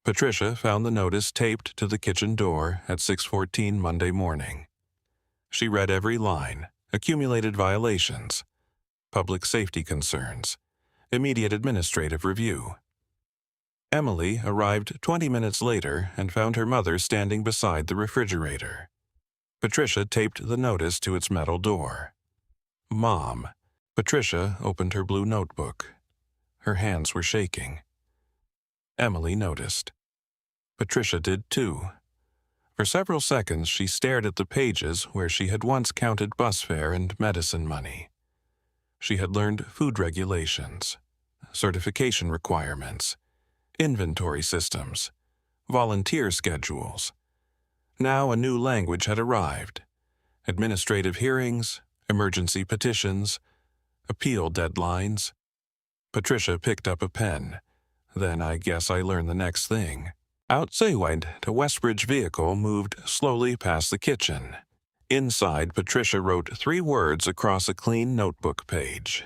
Patricia found the notice taped to the kitchen door at 6:14 Monday morning. She read every line, accumulated violations, public safety concerns, immediate administrative review. Emily arrived 20 minutes later and found her mother standing beside the refrigerator. Patricia taped the notice to its metal door. Mom. Patricia opened her blue notebook. Her hands were shaking. Emily noticed. Patricia did too. For several seconds she stared at the pages where she had once counted bus fare and medicine money. She had learned food regulations, certification requirements, inventory systems, volunteer schedules. Now a new language had arrived. Administrative hearings, emergency petitions, appeal deadlines. Patricia picked up a pen. Then I guess I learned the next thing. Outside, the Westbridge vehicle moved slowly past the kitchen. Inside, Patricia wrote 3 words across a clean notebook page.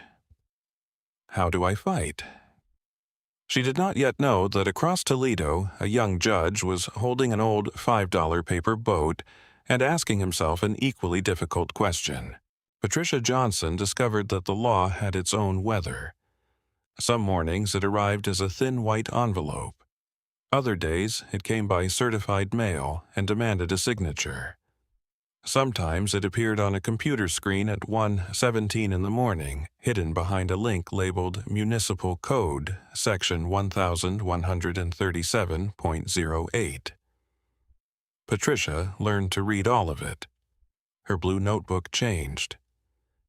How do I fight? She did not yet know that across Toledo, a young judge was holding an old $5 paper boat and asking himself an equally difficult question. Patricia Johnson discovered that the law had its own weather. Some mornings it arrived as a thin white envelope. Other days it came by certified mail and demanded a signature. Sometimes it appeared on a computer screen at 1:17 in the morning, hidden behind a link labeled Municipal Code, Section 1137.08. Patricia learned to read all of it. Her blue notebook changed.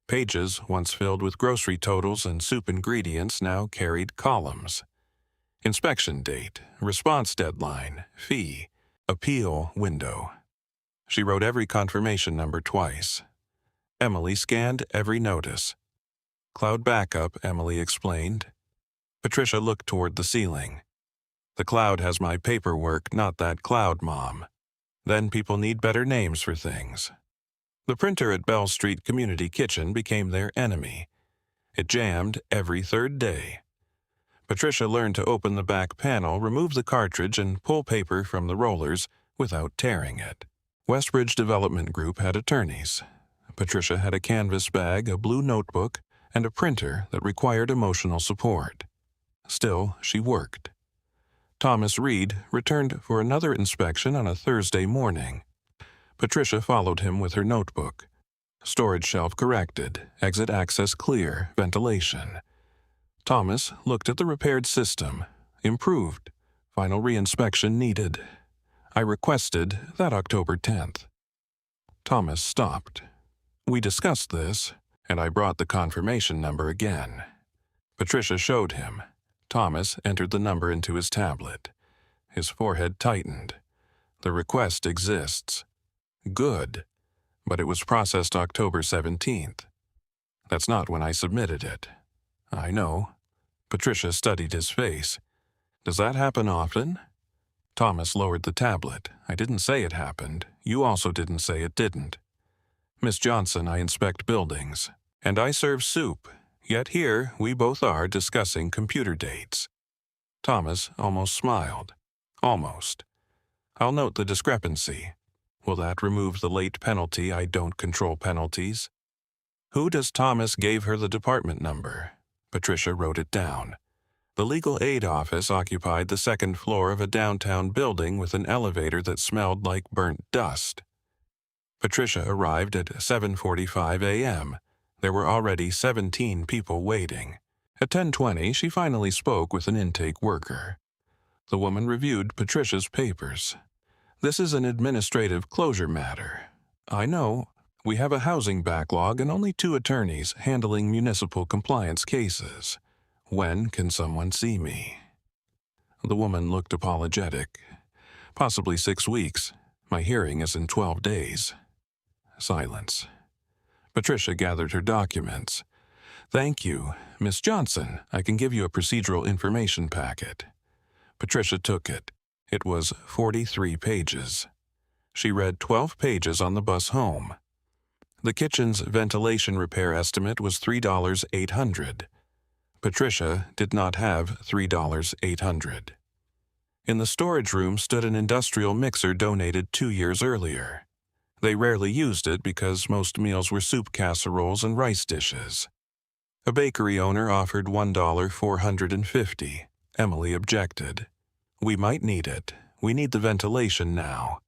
Pages once filled with grocery totals and soup ingredients now carried columns. Inspection date, response deadline, fee, appeal window. She wrote every confirmation number twice. Emily scanned every notice. Cloud backup, Emily explained. Patricia looked toward the ceiling. The cloud has my paperwork, not that cloud, Mom. Then people need better names for things. The printer at Bell Street Community Kitchen became their enemy. It jammed every 3rd day. Patricia learned to open the back panel, remove the cartridge, and pull paper from the rollers without tearing it. Westbridge Development Group had attorneys. Patricia had a canvas bag, a blue notebook, and a printer that required emotional support. Still, she worked. Thomas Reed returned for another inspection on a Thursday morning. Patricia followed him with her notebook. Storage shelf corrected, exit access clear, ventilation. Thomas looked at the repaired system. Improved. Final reinspection needed. I requested that October 10th. Thomas stopped. We discussed this, and I brought the confirmation number again. Patricia showed him. Thomas entered the number into his tablet. His forehead tightened. The request exists. Good. But it was processed October 17th. That's not when I submitted it. I know. Patricia studied his face. Does that happen often? Thomas lowered the tablet. I didn't say it happened. You also didn't say it didn't. Miss Johnson, I inspect buildings. And I serve soup. Yet here we both are discussing computer dates. Thomas almost smiled. Almost. I'll note the discrepancy. Will that remove the late penalty? I don't control penalties. Who does Thomas gave her the department number? Patricia wrote it down. The legal aid office occupied the second floor of a downtown building with an elevator that smelled like burnt dust. Patricia arrived at 7:45 a.m. There were already 17 people waiting. At 10:20, she finally spoke with an intake worker. The woman reviewed Patricia's papers. This is an administrative closure matter. I know. We have a housing backlog and only 2 attorneys handling municipal compliance cases. When can someone see me? The woman looked apologetic. Possibly 6 weeks. My hearing is in 12 days. Silence. Patricia gathered her documents. Thank you. Miss Johnson, I can give you a procedural information packet. Patricia took it. It was 43 pages. She read 12 pages on the bus home. The kitchen's ventilation repair estimate was $3,800. Patricia did not have $3,800. In the storage room stood an industrial mixer donated 2 years earlier. They rarely used it because most meals were soup casseroles and rice dishes. A bakery owner offered $1,450. Emily objected. We might need it. We need the ventilation now.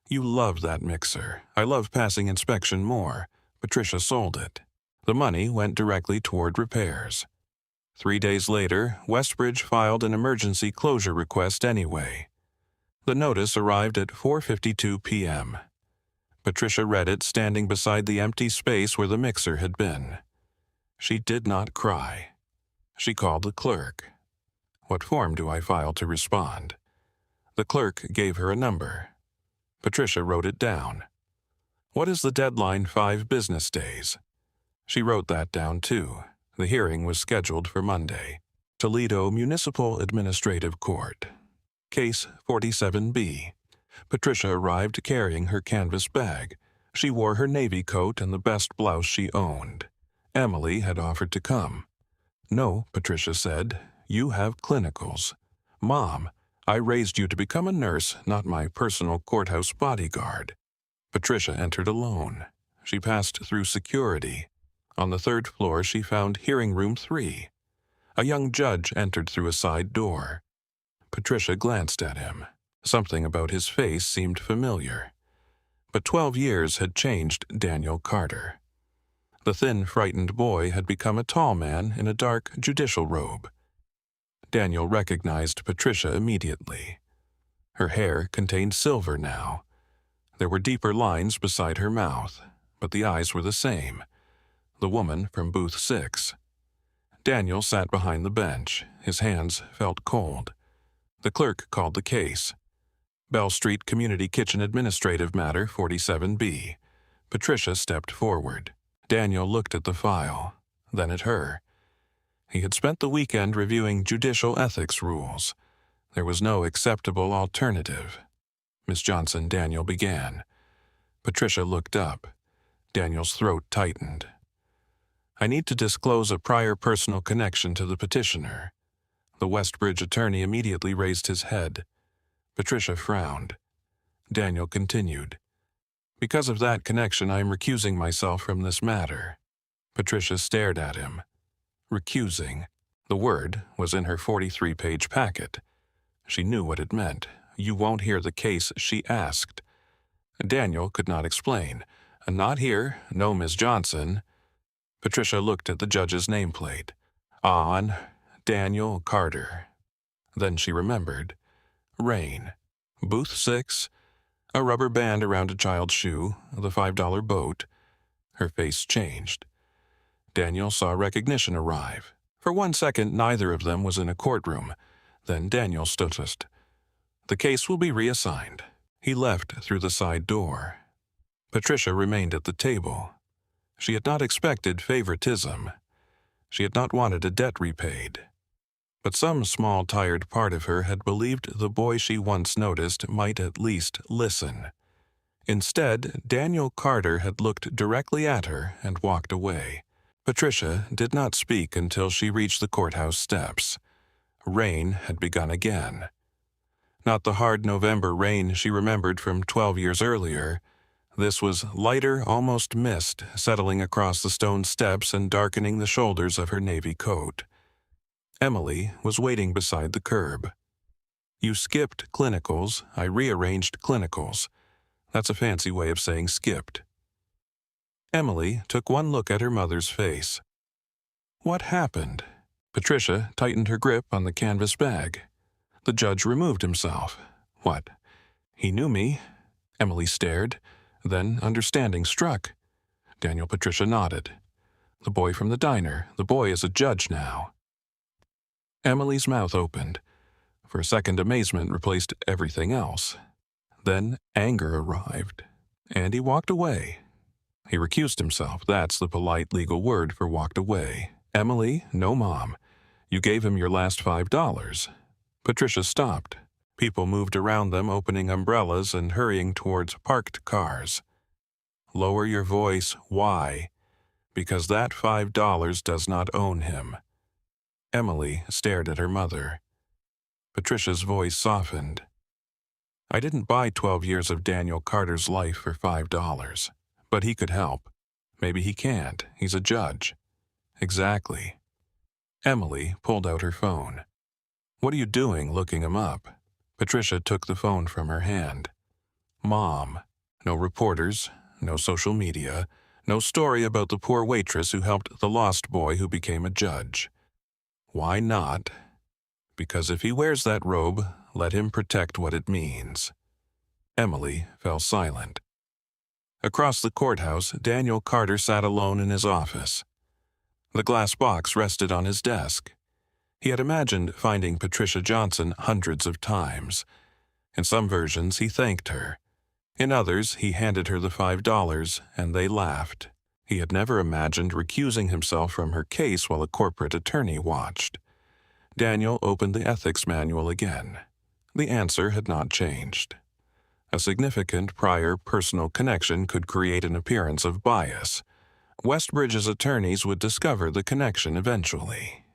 You love that mixer. I love passing inspection more. Patricia sold it. The money went directly toward repairs. 3 days later, Westbridge filed an emergency closure request anyway. The notice arrived at 4:52 p.m. Patricia read it standing beside the empty space where the mixer had been. She did not cry. She called the clerk. What form do I file to respond? The clerk gave her a number. Patricia wrote it down. What is the deadline? 5 business days. She wrote that down too. The hearing was scheduled for Monday. Toledo Municipal Administrative Court. Case 47B. Patricia arrived carrying her canvas bag. She wore her navy coat and the best blouse she owned. Emily had offered to come. No, Patricia said. You have clinicals. Mom, I raised you to become a nurse, not my personal courthouse bodyguard. Patricia entered alone. She passed through security. On the 3rd floor, she found hearing room 3. A young judge entered through a side door. Patricia glanced at him. Something about his face seemed familiar. But 12 years had changed Daniel Carter. The thin, frightened boy had become a tall man in a dark judicial robe. Daniel recognized Patricia immediately. Her hair contained silver now. There were deeper lines beside her mouth, but the eyes were the same. The woman from booth 6. Daniel sat behind the bench. His hands felt cold. The clerk called the case. Bell Street Community Kitchen Administrative Matter 47B. Patricia stepped forward. Daniel looked at the file, then at her. He had spent the weekend reviewing judicial ethics rules. There was no acceptable alternative. Miss Johnson, Daniel began. Patricia looked up. Daniel's throat tightened. I need to disclose a prior personal connection to the petitioner. The Westbridge attorney immediately raised his head. Patricia frowned. Daniel continued. Because of that connection, I am recusing myself from this matter. Patricia stared at him. Recusing. The word was in her 43-page packet. She knew what it meant. You won't hear the case, she asked. Daniel could not explain. Not here. No, Miss Johnson. Patricia looked at the judge's nameplate. On. Daniel Carter. Then she remembered. Rain. Booth 6. A rubber band around a child's shoe, the $5 boat. Her face changed. Daniel saw recognition arrive. For 1 second, neither of them was in a courtroom. Then Daniel stuttered. "The case will be reassigned." He left through the side door. Patricia remained at the table. She had not expected favoritism. She had not wanted a debt repaid. But some small, tired part of her had believed the boy she once noticed might at least listen. Instead, Daniel Carter had looked directly at her and walked away. Patricia did not speak until she reached the courthouse steps. Rain had begun again. Not the hard November rain she remembered from 12 years earlier. This was lighter, almost mist, settling across the stone steps and darkening the shoulders of her navy coat. Emily was waiting beside the curb. "You skipped clinicals. I rearranged clinicals." That's a fancy way of saying skipped. Emily took one look at her mother's face. "What happened?" Patricia tightened her grip on the canvas bag. The judge removed himself. "What? He knew me?" Emily stared. Then understanding struck. Patricia nodded. "The boy from the diner. The boy is a judge now." Emily's mouth opened. For a second, amazement replaced everything else. Then anger arrived, and he walked away. He recused himself. That's the polite legal word for walked away. "Emily, no mom. You gave him your last $5. Patricia stopped. People moved around them, opening umbrellas and hurrying towards parked cars. "Lower your voice. Why?" "Because that $5 does not own him." Emily stared at her mother. Patricia's voice softened. "I didn't buy 12 years of Daniel Carter's life for $5. But he could help. Maybe he can't. He's a judge." "Exactly." Emily pulled out her phone. "What are you doing looking him up?" Patricia took the phone from her hand. "Mom. No reporters, no social media, no story about the poor waitress who helped the lost boy who became a judge. Why not? Because if he wears that robe, let him protect what it means." Emily fell silent. Across the courthouse, Daniel Carter sat alone in his office. The glass box rested on his desk. He had imagined finding Patricia Johnson hundreds of times. In some versions, he thanked her. In others, he handed her the $5, and they laughed. He had never imagined recusing himself from her case while a corporate attorney watched. Daniel opened the ethics manual again. The answer had not changed. A significant prior personal connection could create an appearance of bias. Westbridge's attorneys would discover the connection eventually.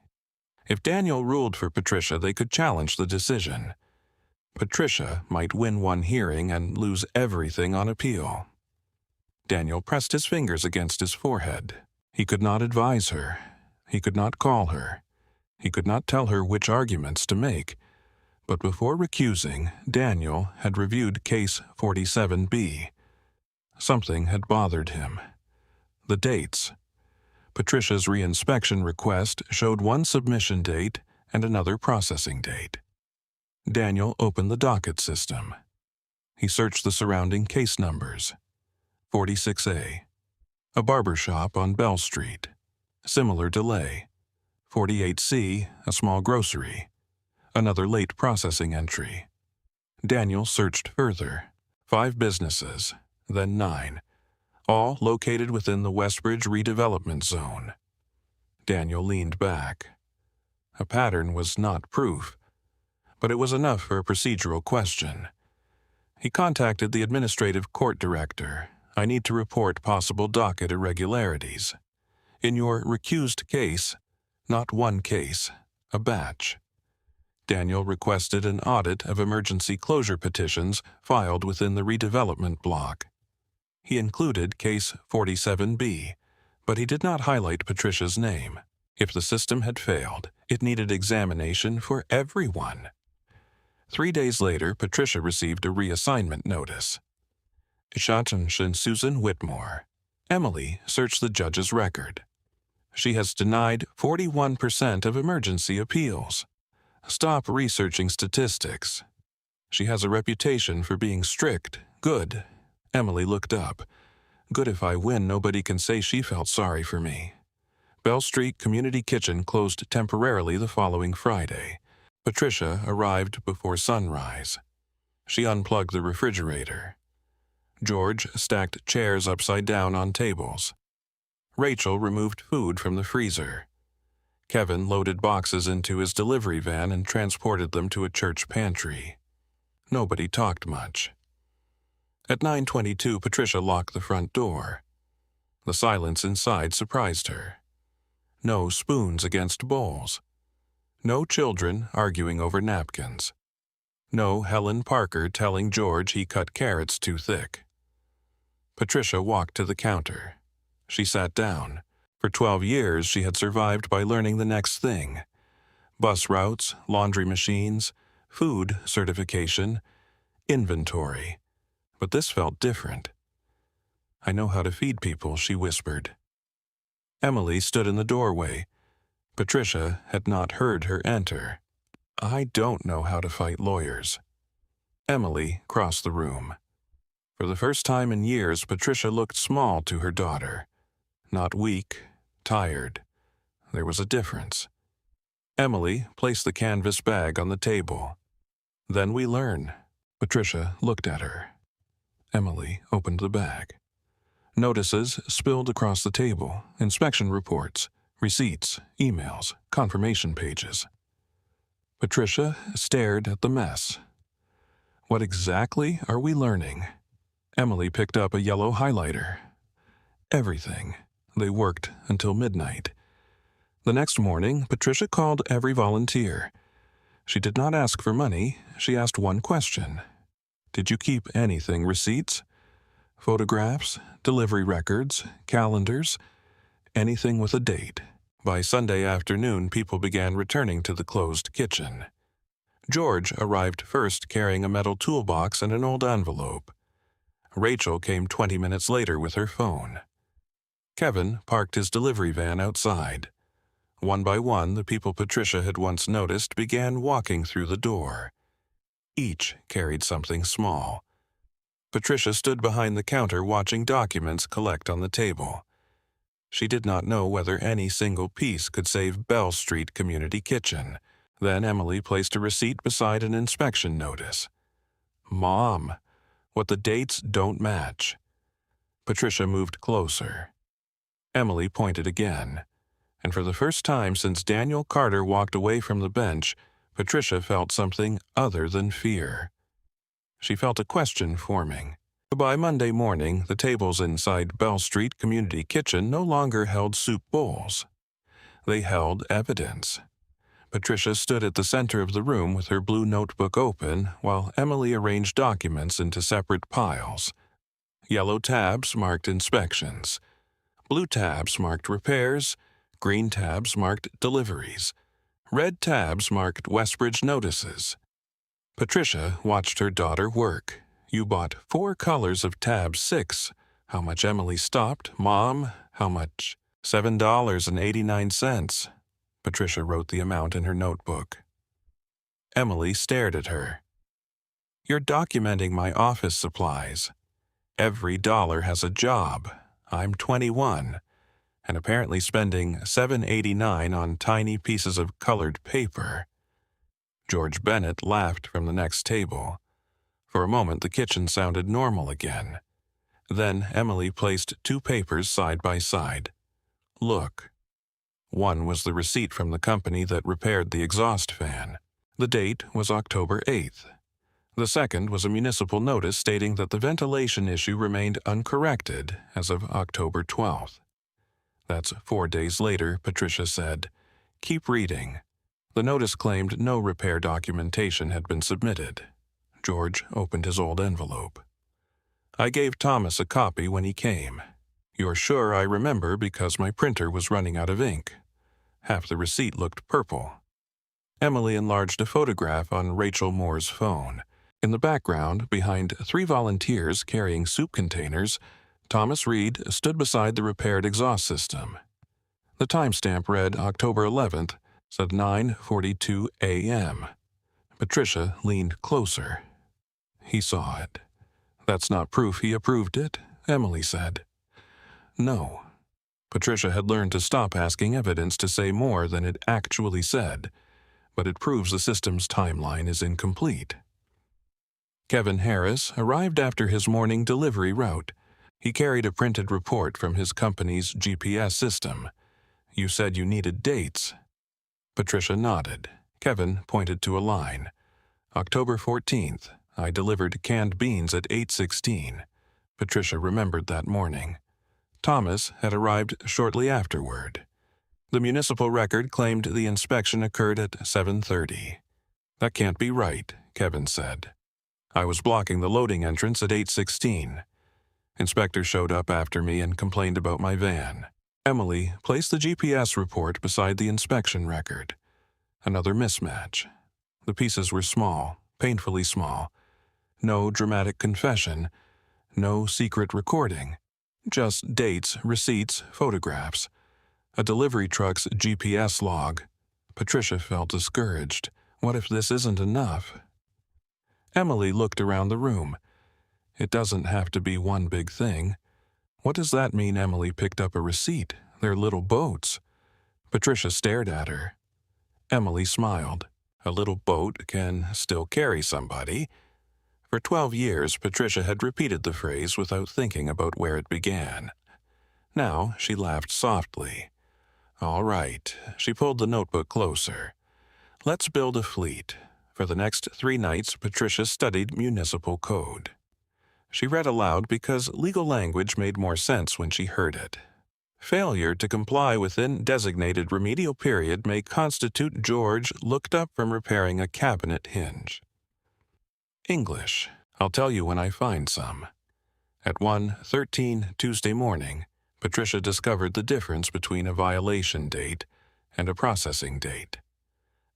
If Daniel ruled for Patricia, they could challenge the decision. Patricia might win one hearing and lose everything on appeal. Daniel pressed his fingers against his forehead. He could not advise her. He could not call her. He could not tell her which arguments to make. But before recusing, Daniel had reviewed Case 47B. Something had bothered him. The dates. Patricia's reinspection request showed one submission date and another processing date. Daniel opened the docket system. He searched the surrounding case numbers. 46A. A barber shop on Bell Street. Similar delay. 48C. A small grocery. Another late processing entry. Daniel searched further. 5 businesses, then 9. All located within the Westbridge redevelopment zone. Daniel leaned back. A pattern was not proof, but it was enough for a procedural question. He contacted the administrative court director. "I need to report possible docket irregularities. In your recused case, not one case, a batch." Daniel requested an audit of emergency closure petitions filed within the redevelopment block. He included Case 47B, but he did not highlight Patricia's name. If the system had failed, it needed examination for everyone. 3 days later, Patricia received a reassignment notice. Attention Susan Whitmore. Emily searched the judge's record. She has denied 41% of emergency appeals. Stop researching statistics. She has a reputation for being strict, Good. Emily looked up. Good if I win, nobody can say she felt sorry for me. Bell Street Community Kitchen closed temporarily the following Friday. Patricia arrived before sunrise. She unplugged the refrigerator. George stacked chairs upside down on tables. Rachel removed food from the freezer. Kevin loaded boxes into his delivery van and transported them to a church pantry. Nobody talked much. At 9:22, Patricia locked the front door. The silence inside surprised her. No spoons against bowls. No children arguing over napkins. No Helen Parker telling George he cut carrots too thick. Patricia walked to the counter. She sat down. For 12 years, she had survived by learning the next thing. Bus routes, laundry machines, food certification, inventory. But this felt different. "I know how to feed people," she whispered. Emily stood in the doorway. Patricia had not heard her enter. "I don't know how to fight lawyers." Emily crossed the room. For the first time in years, Patricia looked small to her daughter. Not weak, tired. There was a difference. Emily placed the canvas bag on the table. "Then we learn." Patricia looked at her. Emily opened the bag. Notices spilled across the table, inspection reports, receipts, emails, confirmation pages. Patricia stared at the mess. "What exactly are we learning?" Emily picked up a yellow highlighter. Everything. They worked until midnight. The next morning, Patricia called every volunteer. She did not ask for money. She asked one question. "Did you keep anything, receipts? Photographs, delivery records, calendars, anything with a date?" By Sunday afternoon, people began returning to the closed kitchen. George arrived first carrying a metal toolbox and an old envelope. Rachel came 20 minutes later with her phone. Kevin parked his delivery van outside. One by one, the people Patricia had once noticed began walking through the door. Each carried something small. Patricia stood behind the counter watching documents collect on the table. She did not know whether any single piece could save Bell Street Community Kitchen. Then Emily placed a receipt beside an inspection notice. "Mom, what the dates don't match." Patricia moved closer. Emily pointed again, and for the first time since Daniel Carter walked away from the bench, Patricia felt something other than fear. She felt a question forming. By Monday morning, the tables inside Bell Street Community Kitchen no longer held soup bowls. They held evidence. Patricia stood at the center of the room with her blue notebook open, while Emily arranged documents into separate piles. Yellow tabs marked inspections. Blue tabs marked repairs. Green tabs marked deliveries. Red tabs marked Westbridge notices. Patricia watched her daughter work. "You bought 4 colors of tab 6. How much?" Emily stopped. "Mom, how much?" $7.89. Patricia wrote the amount in her notebook. Emily stared at her. "You're documenting my office supplies. Every dollar has a job. I'm 21, and apparently spending $7.89 on tiny pieces of colored paper." George Bennett laughed from the next table. For a moment, the kitchen sounded normal again. Then Emily placed 2 papers side by side. "Look." One was the receipt from the company that repaired the exhaust fan. The date was October 8th. The second was a municipal notice stating that the ventilation issue remained uncorrected as of October 12th. That's 4 days later, Patricia said. "Keep reading." The notice claimed no repair documentation had been submitted. George opened his old envelope. "I gave Thomas a copy when he came. You're sure I remember because my printer was running out of ink." Half the receipt looked purple. Emily enlarged a photograph on Rachel Moore's phone. In the background, behind 3 volunteers carrying soup containers, Thomas Reed stood beside the repaired exhaust system. The timestamp read October 11th, said 9:42 a.m. Patricia leaned closer. He saw it. "That's not proof he approved it," Emily said. No. Patricia had learned to stop asking evidence to say more than it actually said, but it proves the system's timeline is incomplete. Kevin Harris arrived after his morning delivery route. He carried a printed report from his company's GPS system. "You said you needed dates." Patricia nodded. Kevin pointed to a line. "October 14th, I delivered canned beans at 8:16. Patricia remembered that morning. Thomas had arrived shortly afterward. The municipal record claimed the inspection occurred at 7:30. "That can't be right," Kevin said. "I was blocking the loading entrance at 8:16. Inspector showed up after me and complained about my van." Emily placed the GPS report beside the inspection record. Another mismatch. The pieces were small, painfully small. No dramatic confession, no secret recording. Just dates, receipts, photographs. A delivery truck's GPS log. Patricia felt discouraged. What if this isn't enough? Emily looked around the room. It doesn't have to be one big thing. What does that mean Emily picked up a receipt? They're little boats. Patricia stared at her. Emily smiled. A little boat can still carry somebody. For 12 years, Patricia had repeated the phrase without thinking about where it began. Now she laughed softly. "All right." She pulled the notebook closer. "Let's build a fleet." For the next 3 nights, Patricia studied municipal code. She read aloud because legal language made more sense when she heard it. Failure to comply within designated remedial period may constitute George looked up from repairing a cabinet hinge. English. I'll tell you when I find some. At 1:13 Tuesday morning, Patricia discovered the difference between a violation date and a processing date.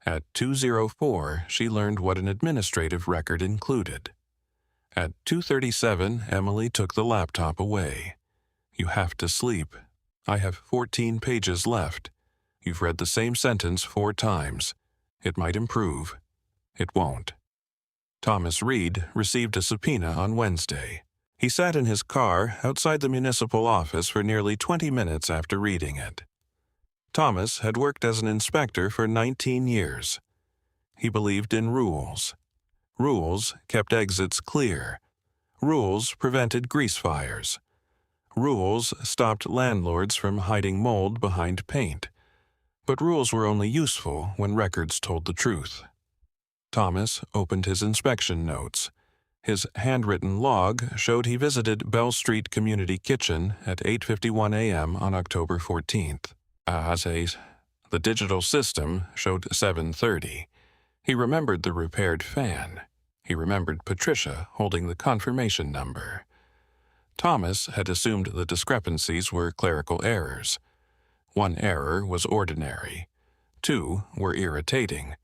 At 2:04, she learned what an administrative record included. At 2:37, Emily took the laptop away. "You have to sleep. I have 14 pages left. You've read the same sentence 4 times. It might improve. It won't." Thomas Reed received a subpoena on Wednesday. He sat in his car outside the municipal office for nearly 20 minutes after reading it. Thomas had worked as an inspector for 19 years. He believed in rules. Rules kept exits clear. Rules prevented grease fires. Rules stopped landlords from hiding mold behind paint. But rules were only useful when records told the truth. Thomas opened his inspection notes. His handwritten log showed he visited Bell Street Community Kitchen at 8:51 a.m. on October 14th. The digital system showed 7:30. He remembered the repaired fan. He remembered Patricia holding the confirmation number. Thomas had assumed the discrepancies were clerical errors. 1 error was ordinary. 2 were irritating.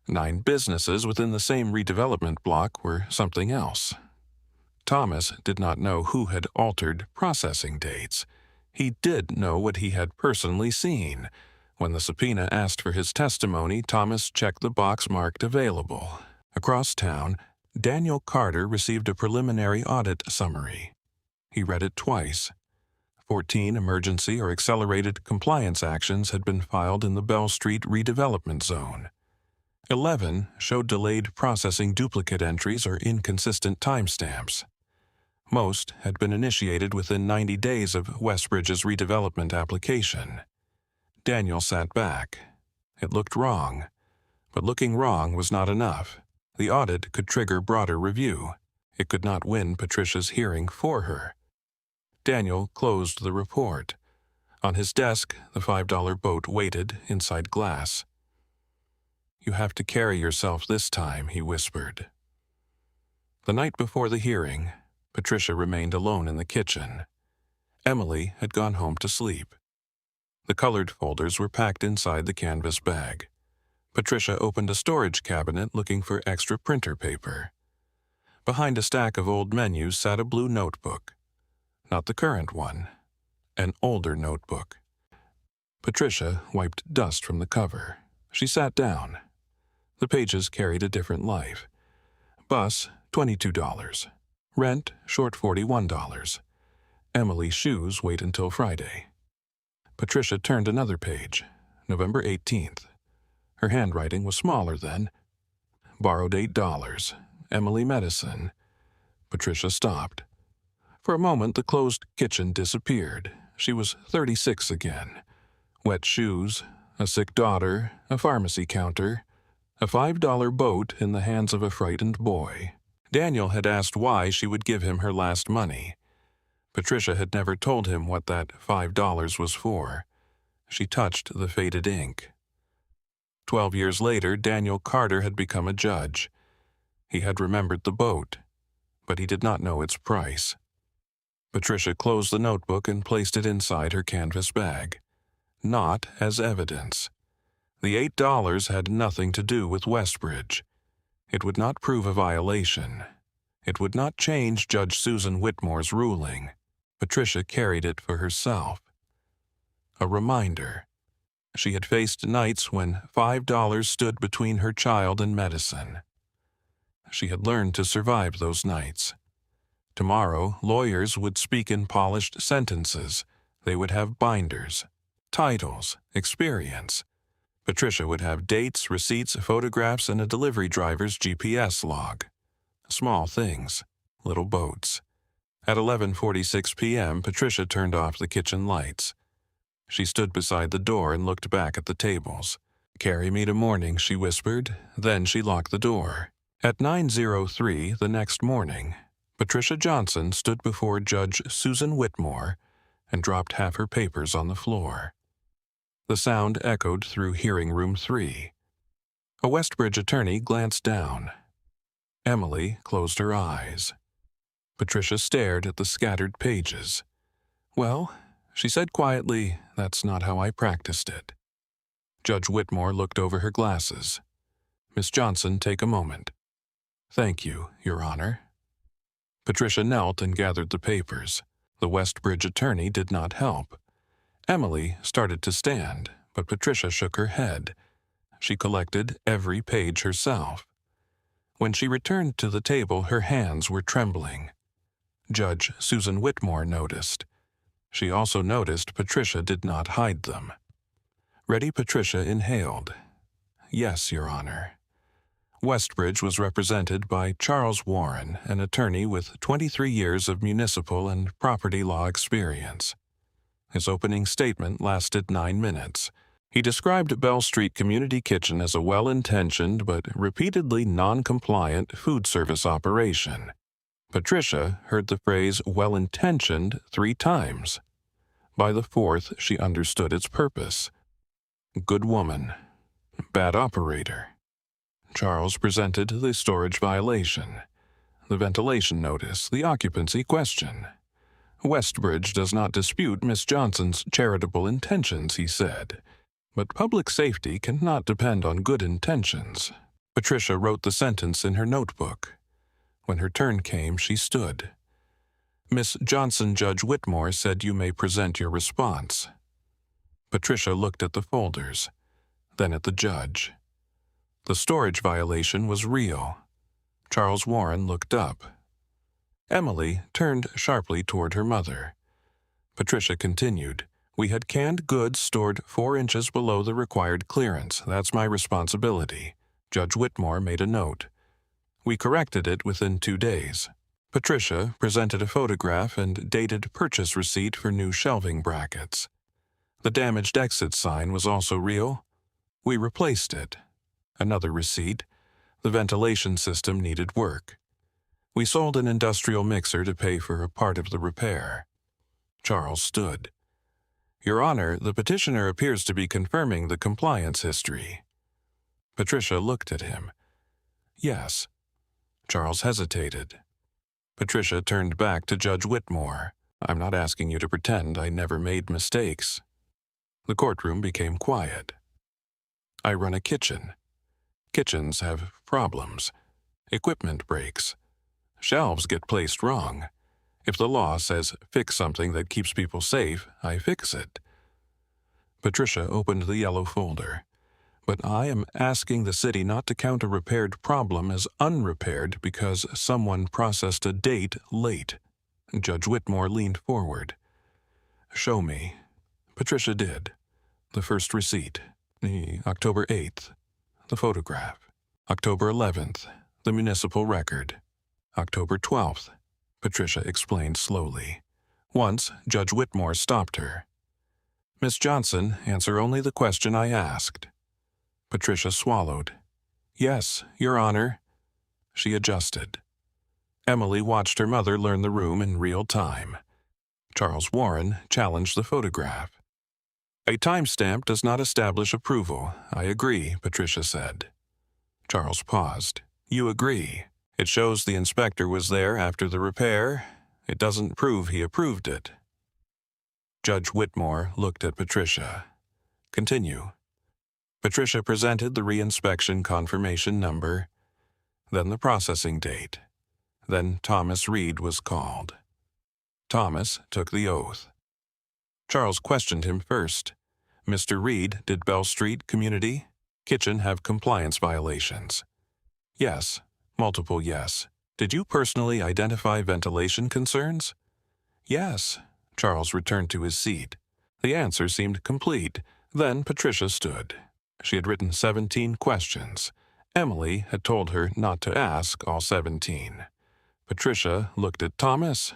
9 businesses within the same redevelopment block were something else. Thomas did not know who had altered processing dates. He did know what he had personally seen. When the subpoena asked for his testimony, Thomas checked the box marked available. Across town, Daniel Carter received a preliminary audit summary. He read it twice. 14 emergency or accelerated compliance actions had been filed in the Bell Street redevelopment zone. 11 showed delayed processing duplicate entries or inconsistent timestamps. Most had been initiated within 90 days of Westbridge's redevelopment application. Daniel sat back. It looked wrong. But looking wrong was not enough. The audit could trigger broader review. It could not win Patricia's hearing for her. Daniel closed the report. On his desk, the $5 boat waited inside glass. "You have to carry yourself this time," he whispered. The night before the hearing, Patricia remained alone in the kitchen. Emily had gone home to sleep. The colored folders were packed inside the canvas bag. Patricia opened a storage cabinet looking for extra printer paper. Behind a stack of old menus sat a blue notebook. Not the current one. An older notebook. Patricia wiped dust from the cover. She sat down. The pages carried a different life. Bus, $22. Rent, short $41. Emily's shoes wait until Friday. Patricia turned another page. November 18th. Her handwriting was smaller then. Borrowed $8. Emily medicine. Patricia stopped. For a moment, the closed kitchen disappeared. She was 36 again. Wet shoes, a sick daughter, a pharmacy counter, a $5 boat in the hands of a frightened boy. Daniel had asked why she would give him her last money. Patricia had never told him what that $5 was for. She touched the faded ink. 12 years later, Daniel Carter had become a judge. He had remembered the boat, but he did not know its price. Patricia closed the notebook and placed it inside her canvas bag. Not as evidence. The $8 had nothing to do with Westbridge. It would not prove a violation. It would not change Judge Susan Whitmore's ruling. Patricia carried it for herself. A reminder. She had faced nights when $5 stood between her child and medicine. She had learned to survive those nights. Tomorrow, lawyers would speak in polished sentences. They would have binders, titles, experience. Patricia would have dates, receipts, photographs, and a delivery driver's GPS log. Small things, little boats. At 11:46 p.m., Patricia turned off the kitchen lights. She stood beside the door and looked back at the tables. "Carry me to morning," she whispered. Then she locked the door. At 9:03 the next morning, Patricia Johnson stood before Judge Susan Whitmore and dropped half her papers on the floor. The sound echoed through hearing room 3. A Westbridge attorney glanced down. Emily closed her eyes. Patricia stared at the scattered pages. "Well," she said quietly, "that's not how I practiced it." Judge Whitmore looked over her glasses. "Miss Johnson, take a moment." "Thank you, Your Honor." Patricia knelt and gathered the papers. The Westbridge attorney did not help. Emily started to stand, but Patricia shook her head. She collected every page herself. When she returned to the table, her hands were trembling. Judge Susan Whitmore noticed. She also noticed Patricia did not hide them. Ready, Patricia inhaled. "Yes, Your Honor." Westbridge was represented by Charles Warren, an attorney with 23 years of municipal and property law experience. His opening statement lasted 9 minutes. He described Bell Street Community Kitchen as a well-intentioned but repeatedly non-compliant food service operation. Patricia heard the phrase well-intentioned 3 times. By the 4th, she understood its purpose. Good woman. Bad operator. Charles presented the storage violation, the ventilation notice, the occupancy question. "Westbridge does not dispute Miss Johnson's charitable intentions," he said. "But public safety cannot depend on good intentions." Patricia wrote the sentence in her notebook. When her turn came, she stood. "Miss Johnson, Judge Whitmore said you may present your response." Patricia looked at the folders, then at the judge. The storage violation was real. Charles Warren looked up. Emily turned sharply toward her mother. Patricia continued, "We had canned goods stored 4 inches below the required clearance. That's my responsibility." Judge Whitmore made a note. "We corrected it within 2 days." Patricia presented a photograph and dated purchase receipt for new shelving brackets. The damaged exit sign was also real. We replaced it. Another receipt. The ventilation system needed work. We sold an industrial mixer to pay for a part of the repair. Charles stood. "Your Honor, the petitioner appears to be confirming the compliance history." Patricia looked at him. "Yes." Charles hesitated. Patricia turned back to Judge Whitmore. "I'm not asking you to pretend I never made mistakes." The courtroom became quiet. "I run a kitchen. Kitchens have problems. Equipment breaks. Shelves get placed wrong. If the law says fix something that keeps people safe, I fix it." Patricia opened the yellow folder. But I am asking the city not to count a repaired problem as unrepaired because someone processed a date late. Judge Whitmore leaned forward. Show me. Patricia did. The first receipt, the October 8th. The photograph. October 11th, the municipal record. October 12th, Patricia explained slowly. Once, Judge Whitmore stopped her. Miss Johnson, answer only the question I asked. Patricia swallowed. Yes, Your Honor. She adjusted. Emily watched her mother learn the room in real time. Charles Warren challenged the photograph. A timestamp does not establish approval. I agree, Patricia said. Charles paused. You agree. It shows the inspector was there after the repair. It doesn't prove he approved it. Judge Whitmore looked at Patricia. Continue. Patricia presented the reinspection confirmation number, then the processing date. Then Thomas Reed was called. Thomas took the oath. Charles questioned him first. Mr. Reed, did Bell Street Community Kitchen have compliance violations? Yes. Multiple yes. Did you personally identify ventilation concerns? Yes. Charles returned to his seat. The answer seemed complete. Then Patricia stood. She had written 17 questions. Emily had told her not to ask all 17. Patricia looked at Thomas.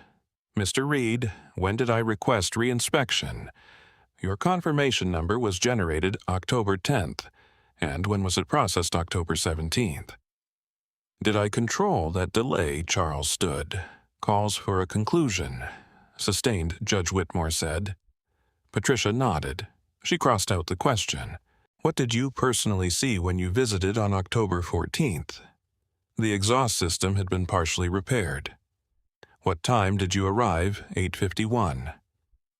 Mr. Reed, when did I request reinspection? Your confirmation number was generated October 10th, and when was it processed October 17th? Did I control that delay? Charles stood. Calls for a conclusion. Sustained, Judge Whitmore said. Patricia nodded. She crossed out the question. What did you personally see when you visited on October 14th? The exhaust system had been partially repaired. What time did you arrive? 8:51.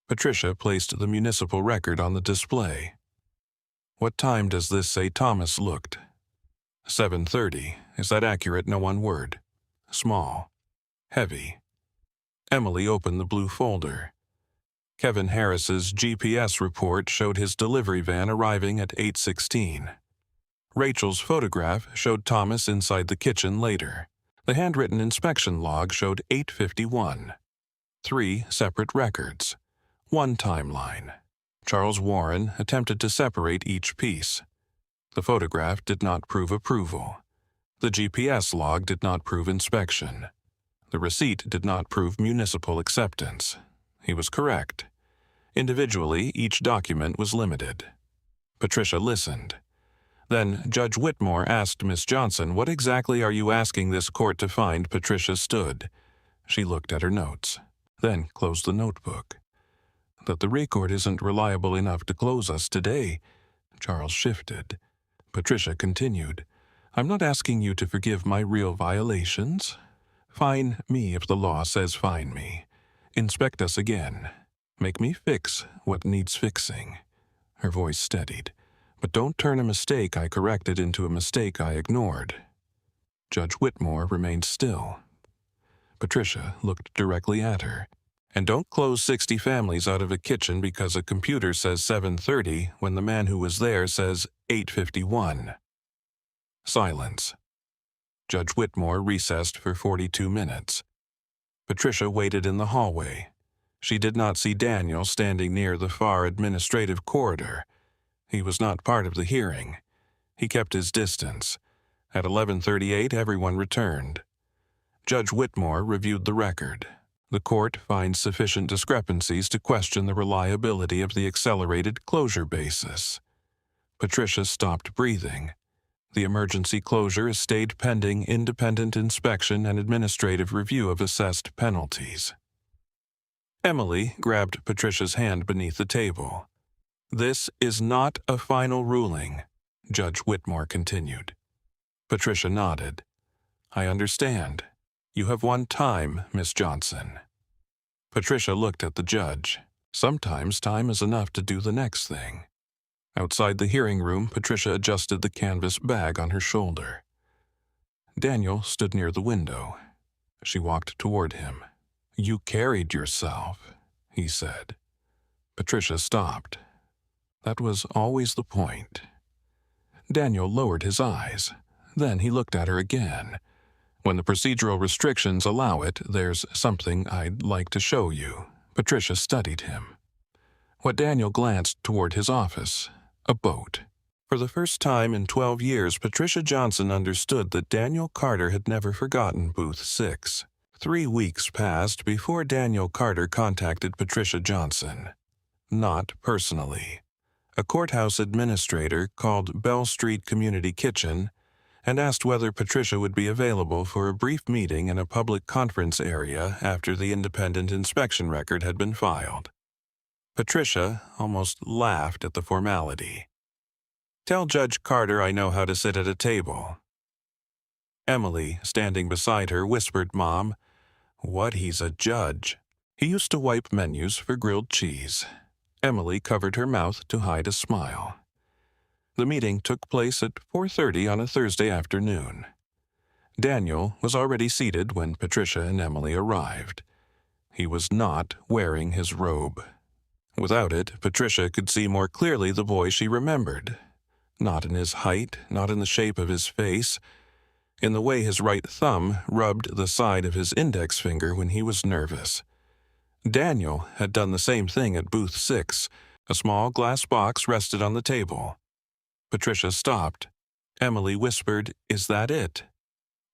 Patricia placed the municipal record on the display. What time does this say Thomas looked? 7:30. Is that accurate? No one word. Small. Heavy. Emily opened the blue folder. Kevin Harris's GPS report showed his delivery van arriving at 8:16. Rachel's photograph showed Thomas inside the kitchen later. The handwritten inspection log showed 8:51. 3 separate records. 1 timeline. Charles Warren attempted to separate each piece. The photograph did not prove approval. The GPS log did not prove inspection. The receipt did not prove municipal acceptance. He was correct. Individually, each document was limited. Patricia listened. Then Judge Whitmore asked Miss Johnson, what exactly are you asking this court to find? Patricia stood. She looked at her notes, then closed the notebook. That the record isn't reliable enough to close us today. Charles shifted. Patricia continued. I'm not asking you to forgive my real violations. Fine me if the law says fine me. Inspect us again. Make me fix what needs fixing. Her voice steadied. But don't turn a mistake I corrected into a mistake I ignored. Judge Whitmore remained still. Patricia looked directly at her. And don't close 60 families out of a kitchen because a computer says 7:30 when the man who was there says 8:51. Silence. Judge Whitmore recessed for 42 minutes. Patricia waited in the hallway. She did not see Daniel standing near the far administrative corridor. He was not part of the hearing. He kept his distance. At 11:38, everyone returned. Judge Whitmore reviewed the record. The court finds sufficient discrepancies to question the reliability of the accelerated closure basis. Patricia stopped breathing. The emergency closure is stayed pending independent inspection and administrative review of assessed penalties. Emily grabbed Patricia's hand beneath the table. This is not a final ruling, Judge Whitmore continued. Patricia nodded. I understand. You have one time, Miss Johnson. Patricia looked at the judge. Sometimes time is enough to do the next thing. Outside the hearing room, Patricia adjusted the canvas bag on her shoulder. Daniel stood near the window. She walked toward him. You carried yourself, he said. Patricia stopped. That was always the point. Daniel lowered his eyes. Then he looked at her again. "When the procedural restrictions allow it, there's something I'd like to show you." Patricia studied him. What Daniel glanced toward his office, a boat. For the first time in 12 years, Patricia Johnson understood that Daniel Carter had never forgotten Booth 6. 3 weeks passed before Daniel Carter contacted Patricia Johnson. Not personally. A courthouse administrator called Bell Street Community Kitchen and asked whether Patricia would be available for a brief meeting in a public conference area after the independent inspection record had been filed. Patricia almost laughed at the formality. "Tell Judge Carter I know how to sit at a table." Emily, standing beside her, whispered, "Mom, what, he's a judge." He used to wipe menus for grilled cheese. Emily covered her mouth to hide a smile. The meeting took place at 4:30 on a Thursday afternoon. Daniel was already seated when Patricia and Emily arrived. He was not wearing his robe. Without it, Patricia could see more clearly the boy she remembered. Not in his height, not in the shape of his face, in the way his right thumb rubbed the side of his index finger when he was nervous. Daniel had done the same thing at booth 6. A small glass box rested on the table. Patricia stopped. Emily whispered, "Is that it?"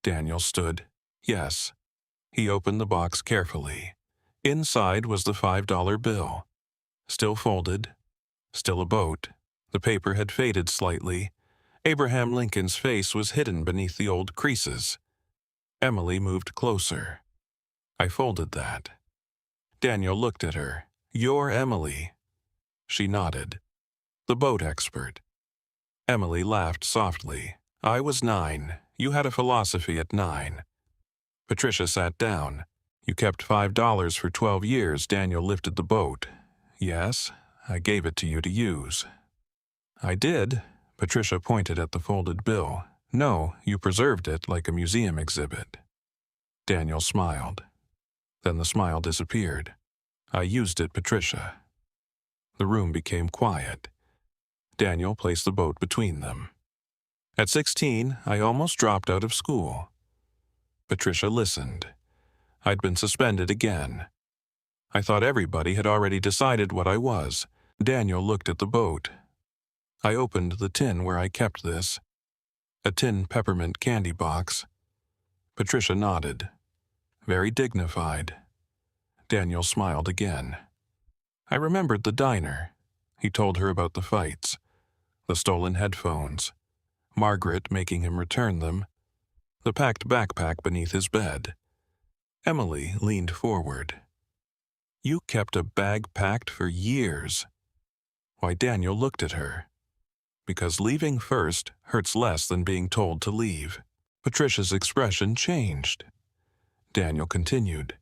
Daniel stood. "Yes." He opened the box carefully. Inside was the $5 bill. Still folded. Still a boat. The paper had faded slightly. Abraham Lincoln's face was hidden beneath the old creases. Emily moved closer. "I folded that." Daniel looked at her. "You're Emily." She nodded. "The boat expert." Emily laughed softly. "I was 9. You had a philosophy at 9. Patricia sat down. "You kept $5 for 12 years, Daniel lifted the boat." "Yes, I gave it to you to use." "I did." Patricia pointed at the folded bill. "No, you preserved it like a museum exhibit." Daniel smiled. Then the smile disappeared. "I used it, Patricia." The room became quiet. Daniel placed the boat between them. "At 16, I almost dropped out of school." Patricia listened. "I'd been suspended again. I thought everybody had already decided what I was." Daniel looked at the boat. "I opened the tin where I kept this. A tin peppermint candy box." Patricia nodded. Very dignified. Daniel smiled again. "I remembered the diner." He told her about the fights, the stolen headphones, Margaret making him return them, the packed backpack beneath his bed. Emily leaned forward. "You kept a bag packed for years." Why, Daniel looked at her. Because leaving first hurts less than being told to leave. Patricia's expression changed. Daniel continued.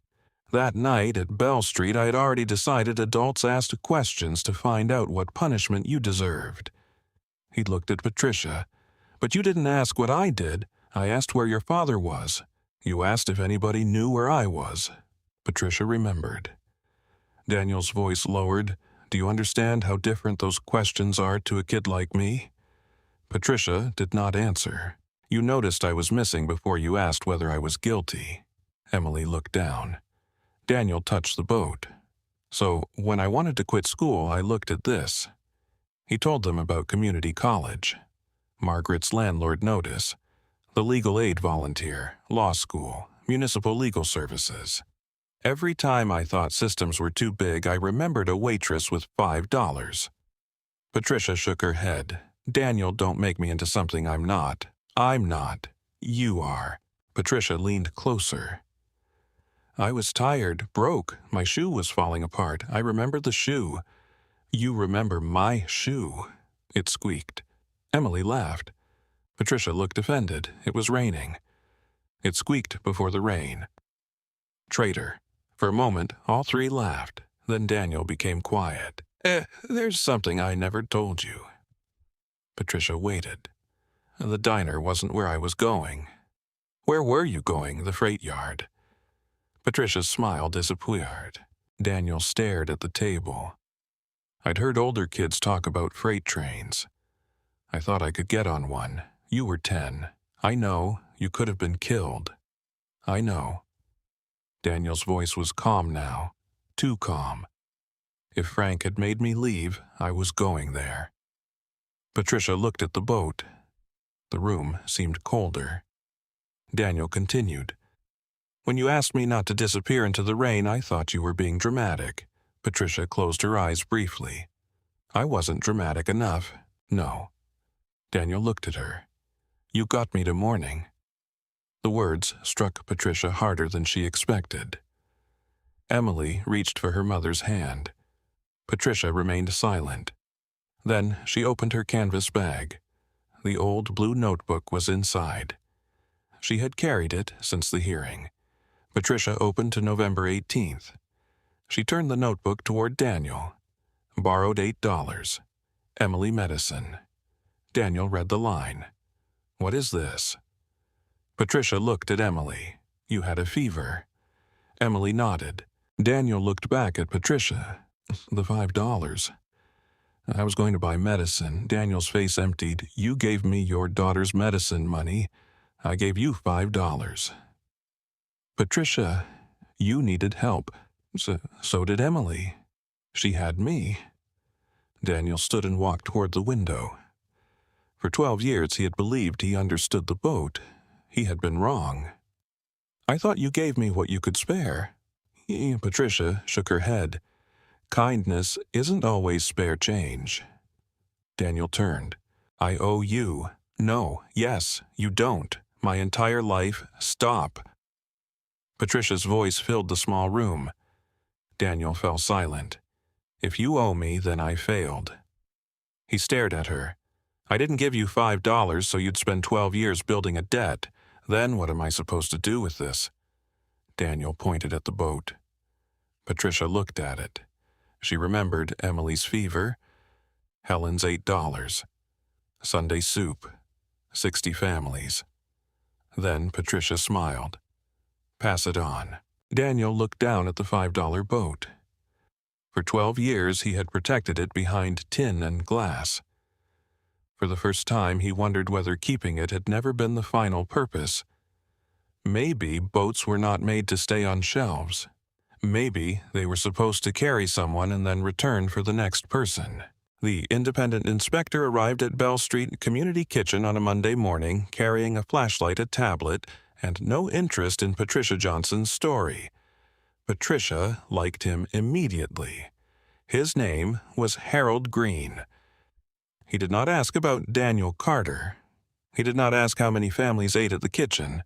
"That night at Bell Street, I had already decided adults asked questions to find out what punishment you deserved." He looked at Patricia. "But you didn't ask what I did. I asked where your father was. You asked if anybody knew where I was." Patricia remembered. Daniel's voice lowered. "Do you understand how different those questions are to a kid like me?" Patricia did not answer. "You noticed I was missing before you asked whether I was guilty." Emily looked down. Daniel touched the boat. "So, when I wanted to quit school, I looked at this." He told them about community college, Margaret's landlord notice, the legal aid volunteer, law school, municipal legal services. Every time I thought systems were too big, I remembered a waitress with $5. Patricia shook her head. "Daniel, don't make me into something I'm not. I'm not. You are." Patricia leaned closer. "I was tired, broke. My shoe was falling apart. I remember the shoe." "You remember my shoe." It squeaked. Emily laughed. Patricia looked offended. It was raining. It squeaked before the rain. "Traitor." For a moment, all three laughed. Then Daniel became quiet. There's something I never told you." Patricia waited. "The diner wasn't where I was going." "Where were you going? The freight yard?" Patricia's smile disappeared. Daniel stared at the table. "I'd heard older kids talk about freight trains." I thought I could get on one. You were 10. I know, you could have been killed. I know. Daniel's voice was calm now, too calm. If Frank had made me leave, I was going there. Patricia looked at the boat. The room seemed colder. Daniel continued. When you asked me not to disappear into the rain, I thought you were being dramatic. Patricia closed her eyes briefly. I wasn't dramatic enough. No. Daniel looked at her. You got me to mourning. The words struck Patricia harder than she expected. Emily reached for her mother's hand. Patricia remained silent. Then she opened her canvas bag. The old blue notebook was inside. She had carried it since the hearing. Patricia opened to November 18th. She turned the notebook toward Daniel. Borrowed $8. Emily medicine. Daniel read the line. What is this? Patricia looked at Emily. You had a fever. Emily nodded. Daniel looked back at Patricia. The $5. I was going to buy medicine. Daniel's face emptied. You gave me your daughter's medicine money. I gave you $5. Patricia, you needed help. So did Emily. She had me. Daniel stood and walked toward the window. For 12 years he had believed he understood the boat. He had been wrong. I thought you gave me what you could spare. Patricia shook her head. Kindness isn't always spare change. Daniel turned. I owe you. No, yes, you don't. My entire life, stop. Patricia's voice filled the small room. Daniel fell silent. If you owe me, then I failed. He stared at her. I didn't give you $5 so you'd spend 12 years building a debt. Then what am I supposed to do with this? Daniel pointed at the boat. Patricia looked at it. She remembered Emily's fever, Helen's $8, Sunday soup, 60 families. Then Patricia smiled. Pass it on. Daniel looked down at the $5 boat. For 12 years he had protected it behind tin and glass. For the first time he wondered whether keeping it had never been the final purpose. Maybe boats were not made to stay on shelves. Maybe they were supposed to carry someone and then return for the next person. The independent inspector arrived at Bell Street Community Kitchen on a Monday morning carrying a flashlight, a tablet, and no interest in Patricia Johnson's story. Patricia liked him immediately. His name was Harold Green. He did not ask about Daniel Carter. He did not ask how many families ate at the kitchen.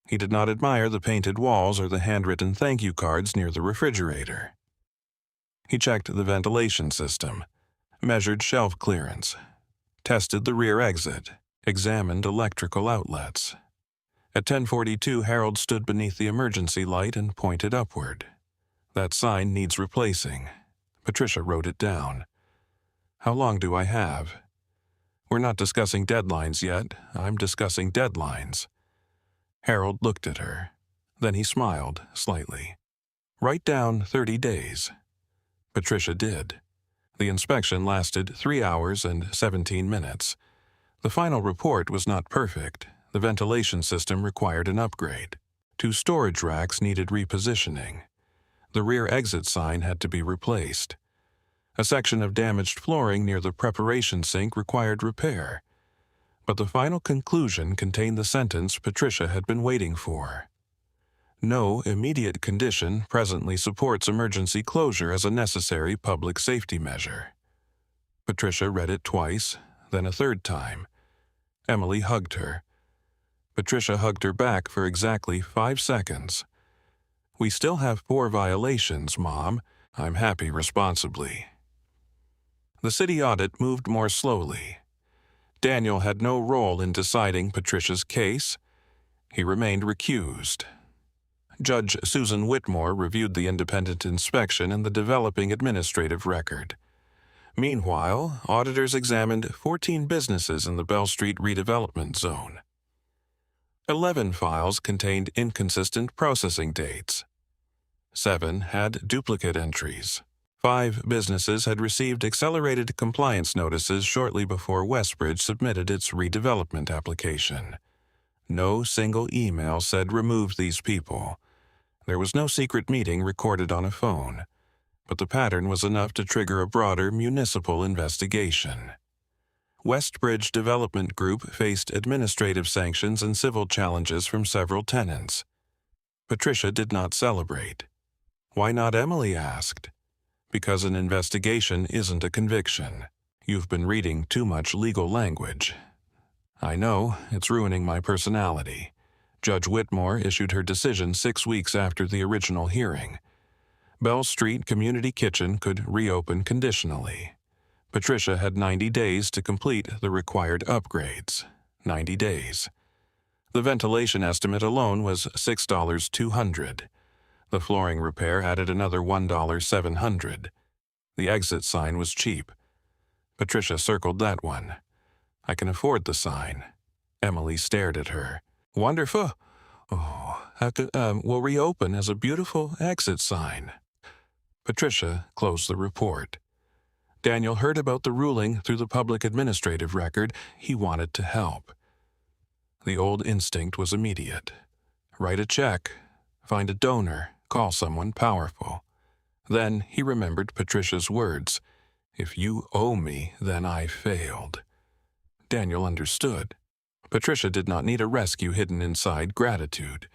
He did not admire the painted walls or the handwritten thank you cards near the refrigerator. He checked the ventilation system, measured shelf clearance, tested the rear exit, examined electrical outlets. At 10:42, Harold stood beneath the emergency light and pointed upward. That sign needs replacing. Patricia wrote it down. How long do I have? We're not discussing deadlines yet. I'm discussing deadlines. Harold looked at her. Then he smiled slightly. Write down 30 days. Patricia did. The inspection lasted 3 hours and 17 minutes. The final report was not perfect. The ventilation system required an upgrade. 2 storage racks needed repositioning. The rear exit sign had to be replaced. A section of damaged flooring near the preparation sink required repair. But the final conclusion contained the sentence Patricia had been waiting for. No immediate condition presently supports emergency closure as a necessary public safety measure. Patricia read it twice, then a third time. Emily hugged her. Patricia hugged her back for exactly 5 seconds. We still have 4 violations, Mom. I'm happy responsibly. The city audit moved more slowly. Daniel had no role in deciding Patricia's case. He remained recused. Judge Susan Whitmore reviewed the independent inspection and the developing administrative record. Meanwhile, auditors examined 14 businesses in the Bell Street redevelopment zone. 11 files contained inconsistent processing dates. 7 had duplicate entries. 5 businesses had received accelerated compliance notices shortly before Westbridge submitted its redevelopment application. No single email said remove these people. There was no secret meeting recorded on a phone, but the pattern was enough to trigger a broader municipal investigation. Westbridge Development Group faced administrative sanctions and civil challenges from several tenants. Patricia did not celebrate. Why not, Emily asked. Because an investigation isn't a conviction. You've been reading too much legal language. I know, it's ruining my personality. Judge Whitmore issued her decision 6 weeks after the original hearing. Bell Street Community Kitchen could reopen conditionally. Patricia had 90 days to complete the required upgrades. 90 days. The ventilation estimate alone was $6,200. The flooring repair added another $1,700. The exit sign was cheap. Patricia circled that one. I can afford the sign. Emily stared at her. Wonderful. Oh, we'll reopen as a beautiful exit sign. Patricia closed the report. Daniel heard about the ruling through the public administrative record. He wanted to help. The old instinct was immediate. Write a check, find a donor, call someone powerful. Then he remembered Patricia's words, "If you owe me, then I failed." Daniel understood. Patricia did not need a rescue hidden inside gratitude.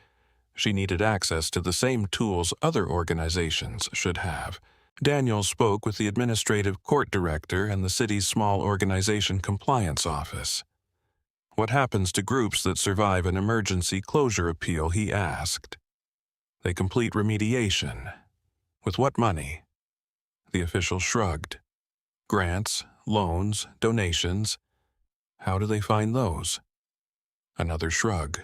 She needed access to the same tools other organizations should have. Daniel spoke with the administrative court director and the city's small organization compliance office. What happens to groups that survive an emergency closure appeal, he asked. They complete remediation. With what money? The official shrugged. Grants, loans, donations. How do they find those? Another shrug.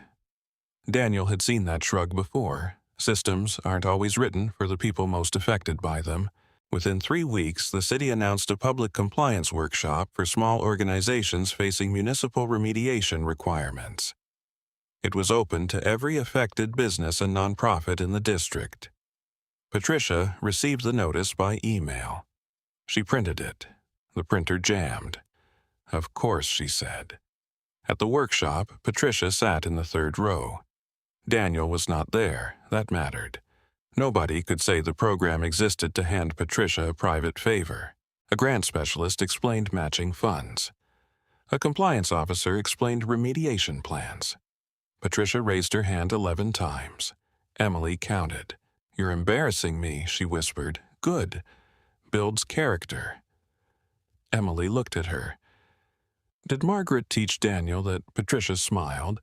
Daniel had seen that shrug before. Systems aren't always written for the people most affected by them. Within 3 weeks, the city announced a public compliance workshop for small organizations facing municipal remediation requirements. It was open to every affected business and nonprofit in the district. Patricia received the notice by email. She printed it. The printer jammed. Of course, she said. At the workshop, Patricia sat in the 3rd row. Daniel was not there. That mattered. Nobody could say the program existed to hand Patricia a private favor. A grant specialist explained matching funds. A compliance officer explained remediation plans. Patricia raised her hand 11 times. Emily counted. "You're embarrassing me," she whispered. "Good. Builds character." Emily looked at her. Did Margaret teach Daniel that Patricia smiled?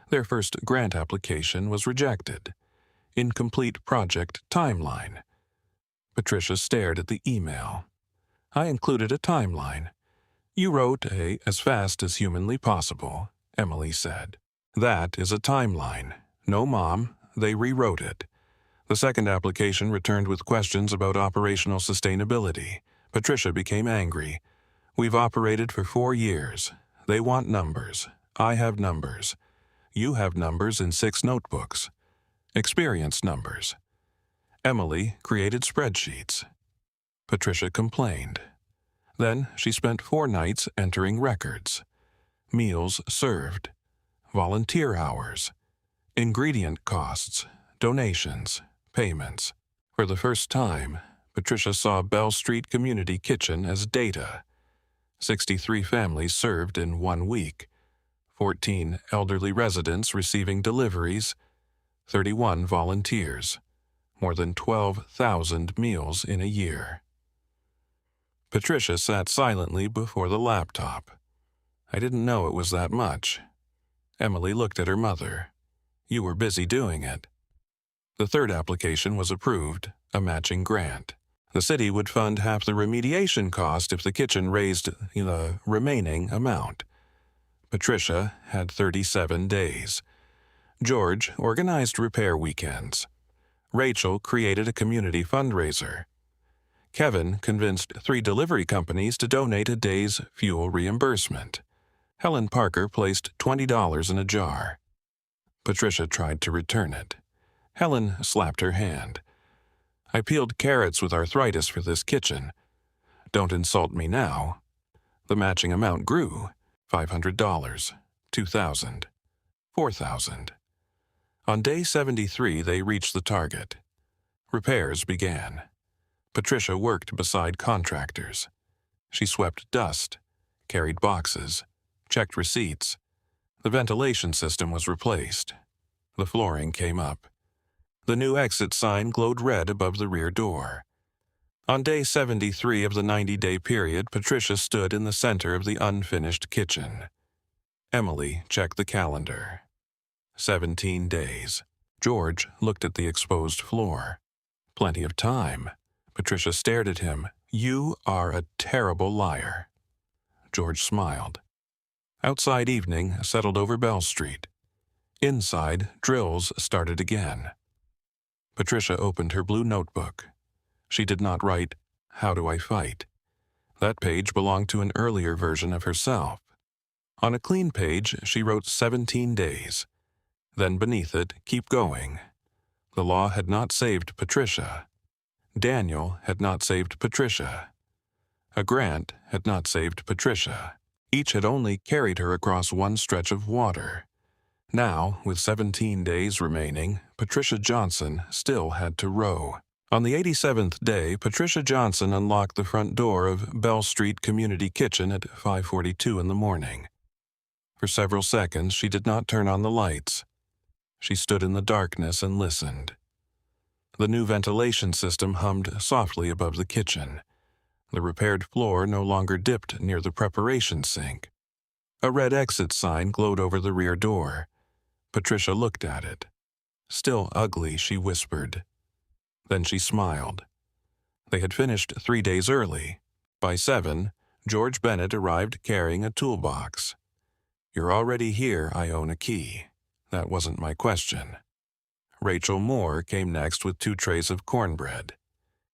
Their first grant application was rejected. Incomplete project timeline. Patricia stared at the email. I included a timeline. You wrote as fast as humanly possible, Emily said. That is a timeline. No, Mom, they rewrote it. The second application returned with questions about operational sustainability. Patricia became angry. We've operated for 4 years. They want numbers. I have numbers. You have numbers in 6 notebooks. Experience numbers. Emily created spreadsheets. Patricia complained. Then she spent 4 nights entering records. Meals served. Volunteer hours. Ingredient costs. Donations. Payments. For the first time, Patricia saw Bell Street Community Kitchen as data. 63 families served in 1 week. 14 elderly residents receiving deliveries. 31 volunteers. More than 12,000 meals in a year. Patricia sat silently before the laptop. I didn't know it was that much. Emily looked at her mother. You were busy doing it. The third application was approved, a matching grant. The city would fund half the remediation cost if the kitchen raised the remaining amount. Patricia had 37 days. George organized repair weekends. Rachel created a community fundraiser. Kevin convinced 3 delivery companies to donate a day's fuel reimbursement. Helen Parker placed $20 in a jar. Patricia tried to return it. Helen slapped her hand. I peeled carrots with arthritis for this kitchen. Don't insult me now. The matching amount grew. $500, $2,000, $4,000. On day 73, they reached the target. Repairs began. Patricia worked beside contractors. She swept dust, carried boxes, checked receipts. The ventilation system was replaced. The flooring came up. The new exit sign glowed red above the rear door. On day 73 of the 90-day period, Patricia stood in the center of the unfinished kitchen. Emily checked the calendar. 17 days. George looked at the exposed floor. Plenty of time. Patricia stared at him. You are a terrible liar. George smiled. Outside evening settled over Bell Street. Inside, drills started again. Patricia opened her blue notebook. She did not write, "How do I fight?" That page belonged to an earlier version of herself. On a clean page, she wrote 17 days. Then beneath it, "Keep going." The law had not saved Patricia. Daniel had not saved Patricia. A grant had not saved Patricia. Each had only carried her across one stretch of water. Now, with 17 days remaining, Patricia Johnson still had to row. On the 87th day, Patricia Johnson unlocked the front door of Bell Street Community Kitchen at 5:42 in the morning. For several seconds, she did not turn on the lights. She stood in the darkness and listened. The new ventilation system hummed softly above the kitchen. The repaired floor no longer dipped near the preparation sink. A red exit sign glowed over the rear door. Patricia looked at it. Still ugly, she whispered. Then she smiled. They had finished 3 days early. By 7, George Bennett arrived carrying a toolbox. "You're already here, I own a key." That wasn't my question. Rachel Moore came next with 2 trays of cornbread.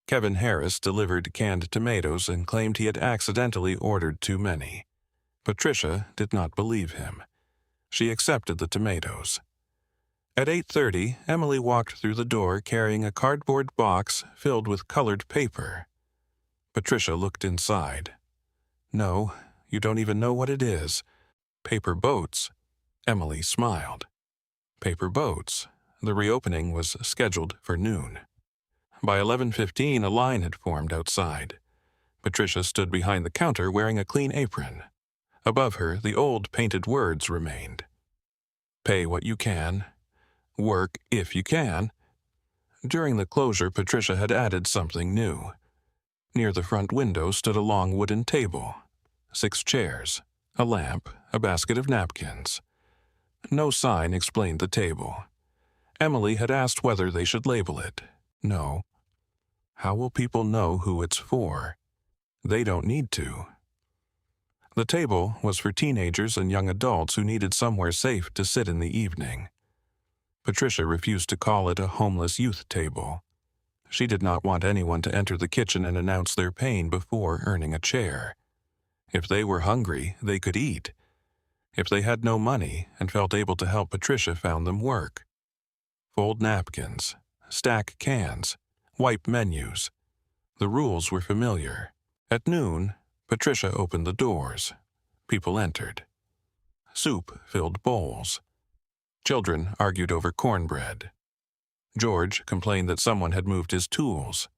Kevin Harris delivered canned tomatoes and claimed he had accidentally ordered too many. Patricia did not believe him. She accepted the tomatoes. At 8:30, Emily walked through the door carrying a cardboard box filled with colored paper. Patricia looked inside. "No, you don't even know what it is. Paper boats." Emily smiled. Paper boats. The reopening was scheduled for noon. By 11:15, a line had formed outside. Patricia stood behind the counter wearing a clean apron. Above her, the old painted words remained. "Pay what you can. Work if you can." During the closure, Patricia had added something new. Near the front window stood a long wooden table, 6 chairs, a lamp, a basket of napkins. No sign explained the table. Emily had asked whether they should label it. No. How will people know who it's for? They don't need to. The table was for teenagers and young adults who needed somewhere safe to sit in the evening. Patricia refused to call it a homeless youth table. She did not want anyone to enter the kitchen and announce their pain before earning a chair. If they were hungry, they could eat. If they had no money and felt able to help, Patricia found them work. Fold napkins, stack cans, wipe menus. The rules were familiar. At noon, Patricia opened the doors. People entered. Soup filled bowls. Children argued over cornbread. George complained that someone had moved his tools.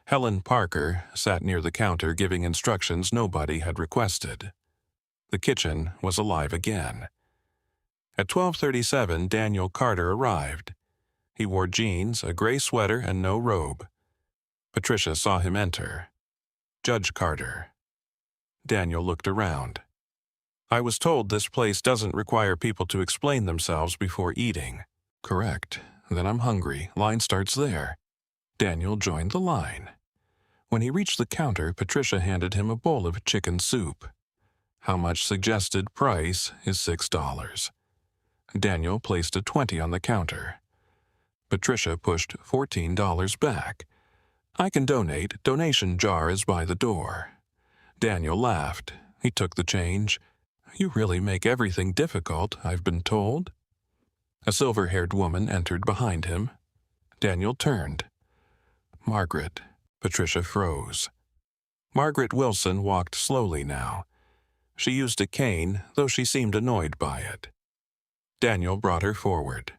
Helen Parker sat near the counter giving instructions nobody had requested. The kitchen was alive again. At 12:37, Daniel Carter arrived. He wore jeans, a gray sweater, and no robe. Patricia saw him enter. Judge Carter. Daniel looked around. "I was told this place doesn't require people to explain themselves before eating." "Correct. Then I'm hungry. Line starts there." Daniel joined the line. When he reached the counter, Patricia handed him a bowl of chicken soup. "How much suggested price is $6. Daniel placed a 20 on the counter. Patricia pushed $14 back. "I can donate. Donation jar is by the door." Daniel laughed. He took the change. "You really make everything difficult, I've been told." A silver-haired woman entered behind him. Daniel turned. Margaret. Patricia froze. Margaret Wilson walked slowly now. She used a cane, though she seemed annoyed by it. Daniel brought her forward.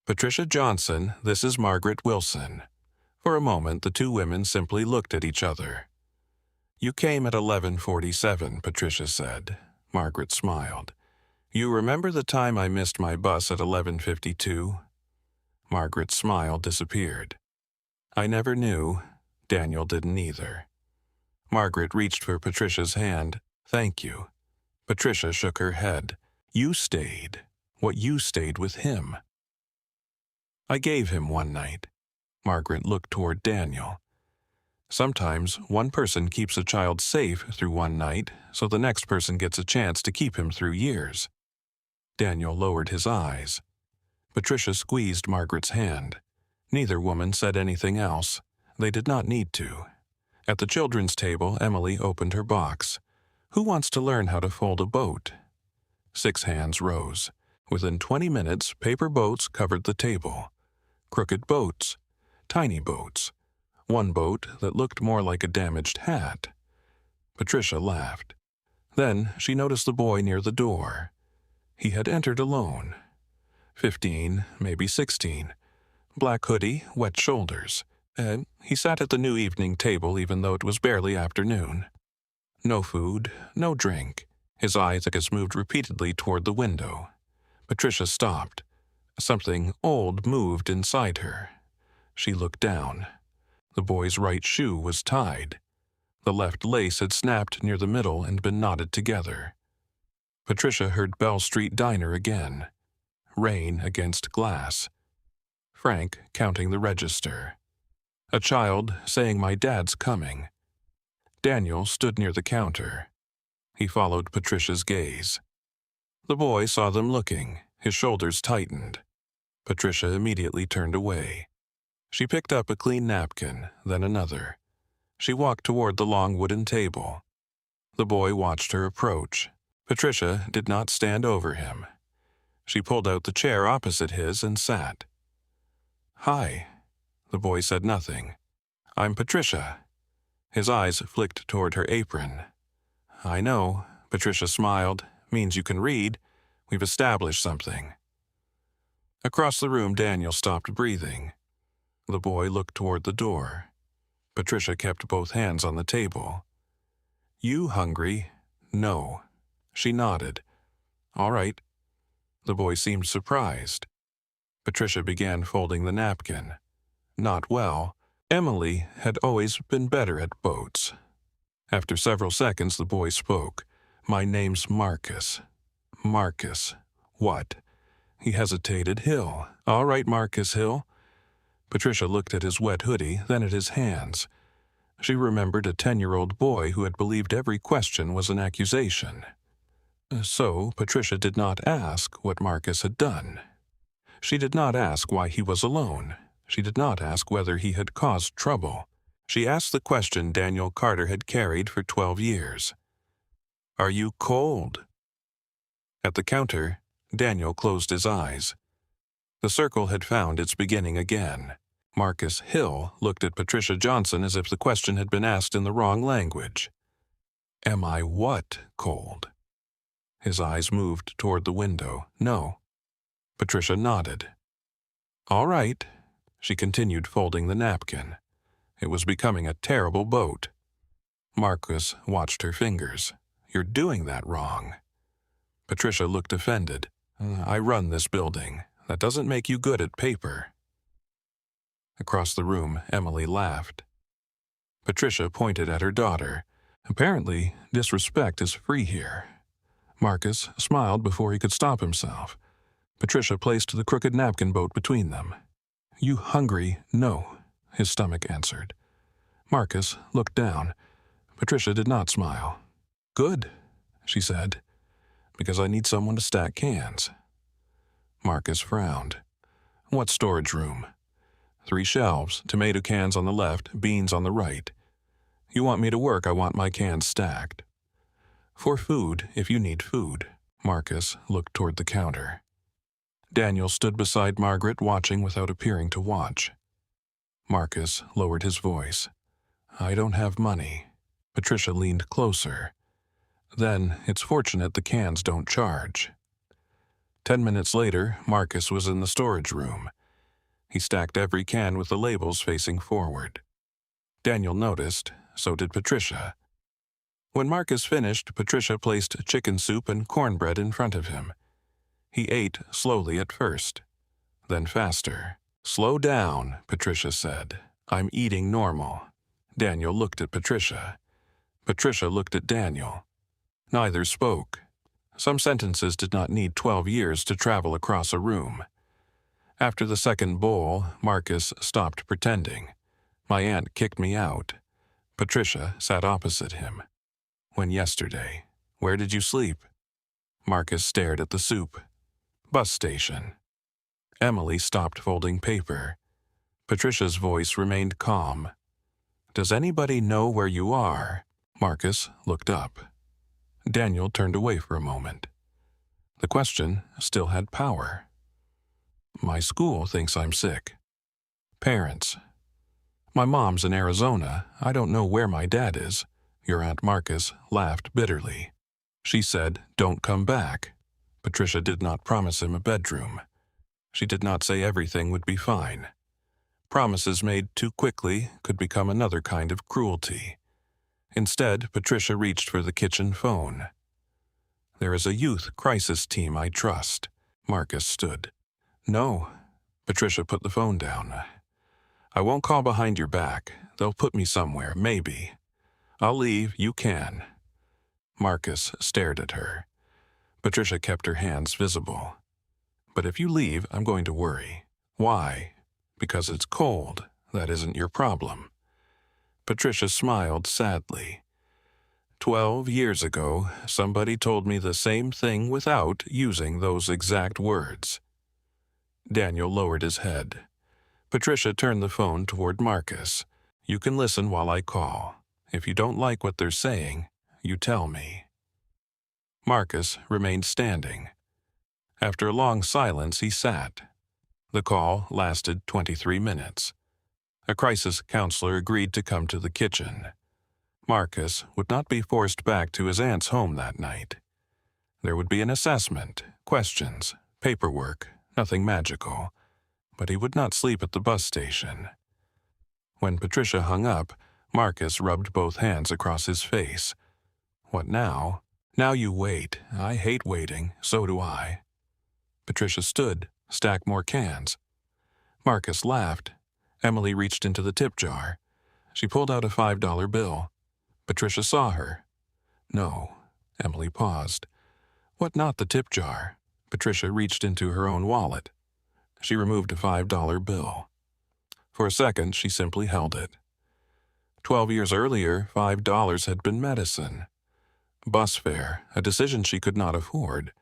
Patricia Johnson, this is Margaret Wilson. For a moment, the two women simply looked at each other. You came at 11:47, Patricia said. Margaret smiled. You remember the time I missed my bus at 11:52? Margaret's smile disappeared. I never knew. Daniel didn't either. Margaret reached for Patricia's hand. Thank you. Patricia shook her head. You stayed. You stayed with him. I gave him one night. Margaret looked toward Daniel. Sometimes one person keeps a child safe through one night, so the next person gets a chance to keep him through years. Daniel lowered his eyes. Patricia squeezed Margaret's hand. Neither woman said anything else. They did not need to. At the children's table, Emily opened her box. Who wants to learn how to fold a boat? 6 hands rose. Within 20 minutes, paper boats covered the table. Crooked boats. Tiny boats. One boat that looked more like a damaged hat. Patricia laughed. Then she noticed the boy near the door. He had entered alone. 15, maybe 16. Black hoodie, wet shoulders. He sat at the new evening table even though it was barely afternoon. No food, no drink. His eyes moved repeatedly toward the window. Patricia stopped. Something old moved inside her. She looked down. The boy's right shoe was tied. The left lace had snapped near the middle and been knotted together. Patricia heard Bell Street Diner again. Rain against glass. Frank counting the register. A child saying, "My dad's coming." Daniel stood near the counter. He followed Patricia's gaze. The boy saw them looking. His shoulders tightened. Patricia immediately turned away. She picked up a clean napkin, then another. She walked toward the long wooden table. The boy watched her approach. Patricia did not stand over him. She pulled out the chair opposite his and sat. Hi. The boy said nothing. I'm Patricia. His eyes flicked toward her apron. I know, Patricia smiled. Means you can read. We've established something. Across the room, Daniel stopped breathing. The boy looked toward the door. Patricia kept both hands on the table. You hungry? No. She nodded. All right. The boy seemed surprised. Patricia began folding the napkin. Not well. Emily had always been better at boats. After several seconds, the boy spoke. My name's Marcus. Marcus. What? He hesitated. Hill. All right, Marcus Hill. Patricia looked at his wet hoodie, then at his hands. She remembered a 10-year-old boy who had believed every question was an accusation. So Patricia did not ask what Marcus had done. She did not ask why he was alone. She did not ask whether he had caused trouble. She asked the question Daniel Carter had carried for 12 years. Are you cold? At the counter, Daniel closed his eyes. The circle had found its beginning again. Marcus Hill looked at Patricia Johnson as if the question had been asked in the wrong language. Am I what cold? His eyes moved toward the window. No. Patricia nodded. All right. She continued folding the napkin. It was becoming a terrible boat. Marcus watched her fingers. You're doing that wrong. Patricia looked offended. I run this building. That doesn't make you good at paper. Across the room, Emily laughed. Patricia pointed at her daughter. Apparently, disrespect is free here. Marcus smiled before he could stop himself. Patricia placed the crooked napkin boat between them. You hungry? No, his stomach answered. Marcus looked down. Patricia did not smile. Good, she said, because I need someone to stack cans. Marcus frowned. What storage room? 3 shelves, tomato cans on the left, beans on the right. You want me to work, I want my cans stacked. For food, if you need food. Marcus looked toward the counter. Daniel stood beside Margaret, watching without appearing to watch. Marcus lowered his voice. I don't have money. Patricia leaned closer. Then, it's fortunate the cans don't charge. 10 minutes later, Marcus was in the storage room. He stacked every can with the labels facing forward. Daniel noticed, so did Patricia. When Marcus finished, Patricia placed chicken soup and cornbread in front of him. He ate slowly at first, then faster. Slow down, Patricia said. I'm eating normal. Daniel looked at Patricia. Patricia looked at Daniel. Neither spoke. Some sentences did not need 12 years to travel across a room. After the second bowl, Marcus stopped pretending. My aunt kicked me out. Patricia sat opposite him. When yesterday. Where did you sleep? Marcus stared at the soup. Bus station. Emily stopped folding paper. Patricia's voice remained calm. Does anybody know where you are? Marcus looked up. Daniel turned away for a moment. The question still had power. My school thinks I'm sick. Parents. My mom's in Arizona. I don't know where my dad is. Your Aunt Marcus laughed bitterly. She said, don't come back. Patricia did not promise him a bedroom. She did not say everything would be fine. Promises made too quickly could become another kind of cruelty. Instead, Patricia reached for the kitchen phone. There is a youth crisis team I trust. Marcus stood. No. Patricia put the phone down. I won't call behind your back. They'll put me somewhere, maybe. I'll leave, you can. Marcus stared at her. Patricia kept her hands visible. But if you leave, I'm going to worry. Why? Because it's cold. That isn't your problem. Patricia smiled sadly. 12 years ago, somebody told me the same thing without using those exact words. Daniel lowered his head. Patricia turned the phone toward Marcus. You can listen while I call. If you don't like what they're saying, you tell me. Marcus remained standing. After a long silence, he sat. The call lasted 23 minutes. A crisis counselor agreed to come to the kitchen. Marcus would not be forced back to his aunt's home that night. There would be an assessment, questions, paperwork, nothing magical. But he would not sleep at the bus station. When Patricia hung up, Marcus rubbed both hands across his face. What now? Now you wait. I hate waiting, so do I. Patricia stood, stacked more cans. Marcus laughed. Emily reached into the tip jar. She pulled out a $5 bill. Patricia saw her. No. Emily paused. What not the tip jar? Patricia reached into her own wallet. She removed a $5 bill. For a second, she simply held it. 12 years earlier, $5 had been medicine. Bus fare, a decision she could not afford.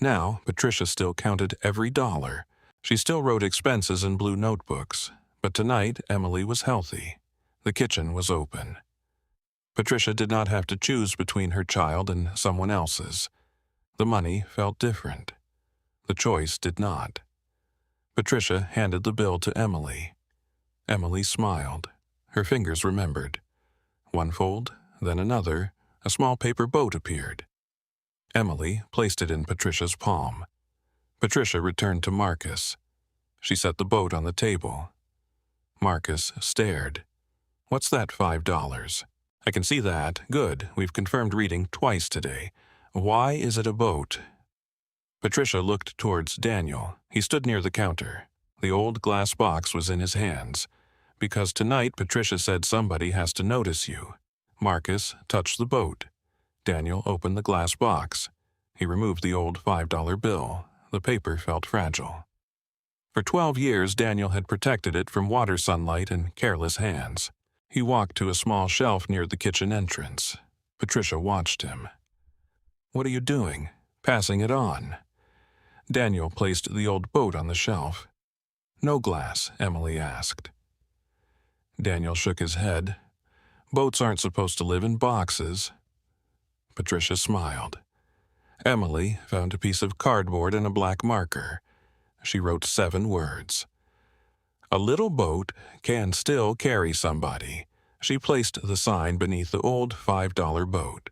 Now, Patricia still counted every dollar. She still wrote expenses in blue notebooks. But tonight, Emily was healthy. The kitchen was open. Patricia did not have to choose between her child and someone else's. The money felt different. The choice did not. Patricia handed the bill to Emily. Emily smiled. Her fingers remembered. One fold, then another, a small paper boat appeared. Emily placed it in Patricia's palm. Patricia returned to Marcus. She set the boat on the table. Marcus stared. What's that $5? I can see that. Good. We've confirmed reading twice today. Why is it a boat? Patricia looked towards Daniel. He stood near the counter. The old glass box was in his hands. Because tonight Patricia said somebody has to notice you. Marcus touched the boat. Daniel opened the glass box. He removed the old $5 bill. The paper felt fragile. For 12 years, Daniel had protected it from water sunlight and careless hands. He walked to a small shelf near the kitchen entrance. Patricia watched him. What are you doing? Passing it on. Daniel placed the old boat on the shelf. No glass, Emily asked. Daniel shook his head. Boats aren't supposed to live in boxes. Patricia smiled. Emily found a piece of cardboard and a black marker. She wrote 7 words. A little boat can still carry somebody. She placed the sign beneath the old $5 boat.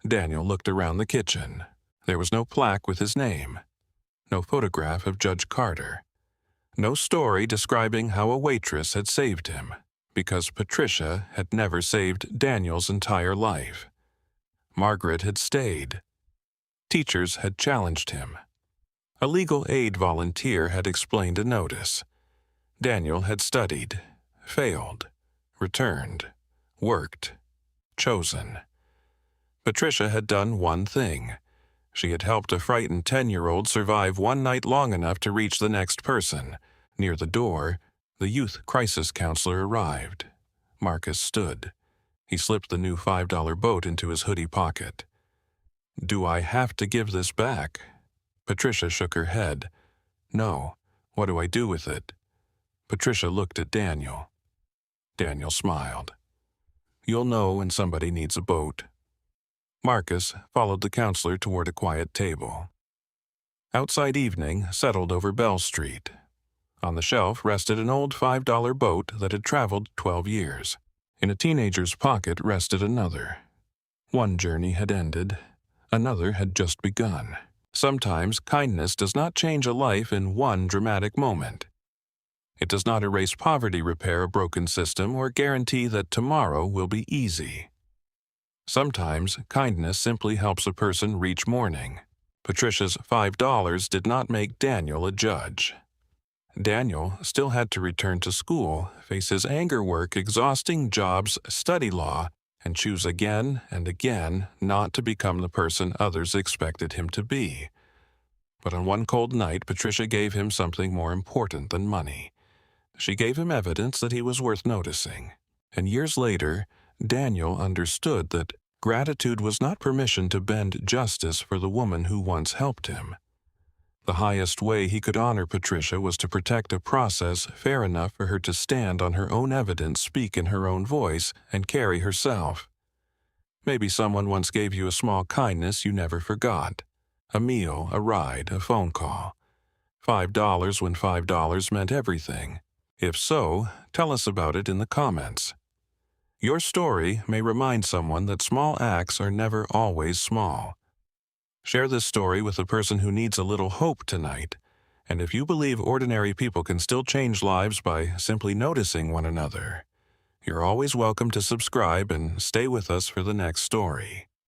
Daniel looked around the kitchen. There was no plaque with his name. No photograph of Judge Carter. No story describing how a waitress had saved him, because Patricia had never saved Daniel's entire life. Margaret had stayed. Teachers had challenged him. A legal aid volunteer had explained a notice. Daniel had studied, failed, returned, worked, chosen. Patricia had done one thing. She had helped a frightened 10-year-old survive one night long enough to reach the next person. Near the door, the youth crisis counselor arrived. Marcus stood. He slipped the new $5 boat into his hoodie pocket. "Do I have to give this back?" Patricia shook her head. "No. What do I do with it?" Patricia looked at Daniel. Daniel smiled. "You'll know when somebody needs a boat." Marcus followed the counselor toward a quiet table. Outside evening settled over Bell Street. On the shelf rested an old $5 boat that had traveled 12 years. In a teenager's pocket rested another. One journey had ended. Another had just begun. Sometimes kindness does not change a life in one dramatic moment. It does not erase poverty, repair a broken system, or guarantee that tomorrow will be easy. Sometimes kindness simply helps a person reach morning. Patricia's $5 did not make Daniel a judge. Daniel still had to return to school, face his anger work, exhausting jobs, study law, and choose again and again not to become the person others expected him to be. But on one cold night, Patricia gave him something more important than money. She gave him evidence that he was worth noticing. And years later, Daniel understood that gratitude was not permission to bend justice for the woman who once helped him. The highest way he could honor Patricia was to protect a process fair enough for her to stand on her own evidence, speak in her own voice, and carry herself. Maybe someone once gave you a small kindness you never forgot. A meal, a ride, a phone call. $5 when $5 meant everything. If so, tell us about it in the comments. Your story may remind someone that small acts are never always small. Share this story with a person who needs a little hope tonight. And if you believe ordinary people can still change lives by simply noticing one another, you're always welcome to subscribe and stay with us for the next story.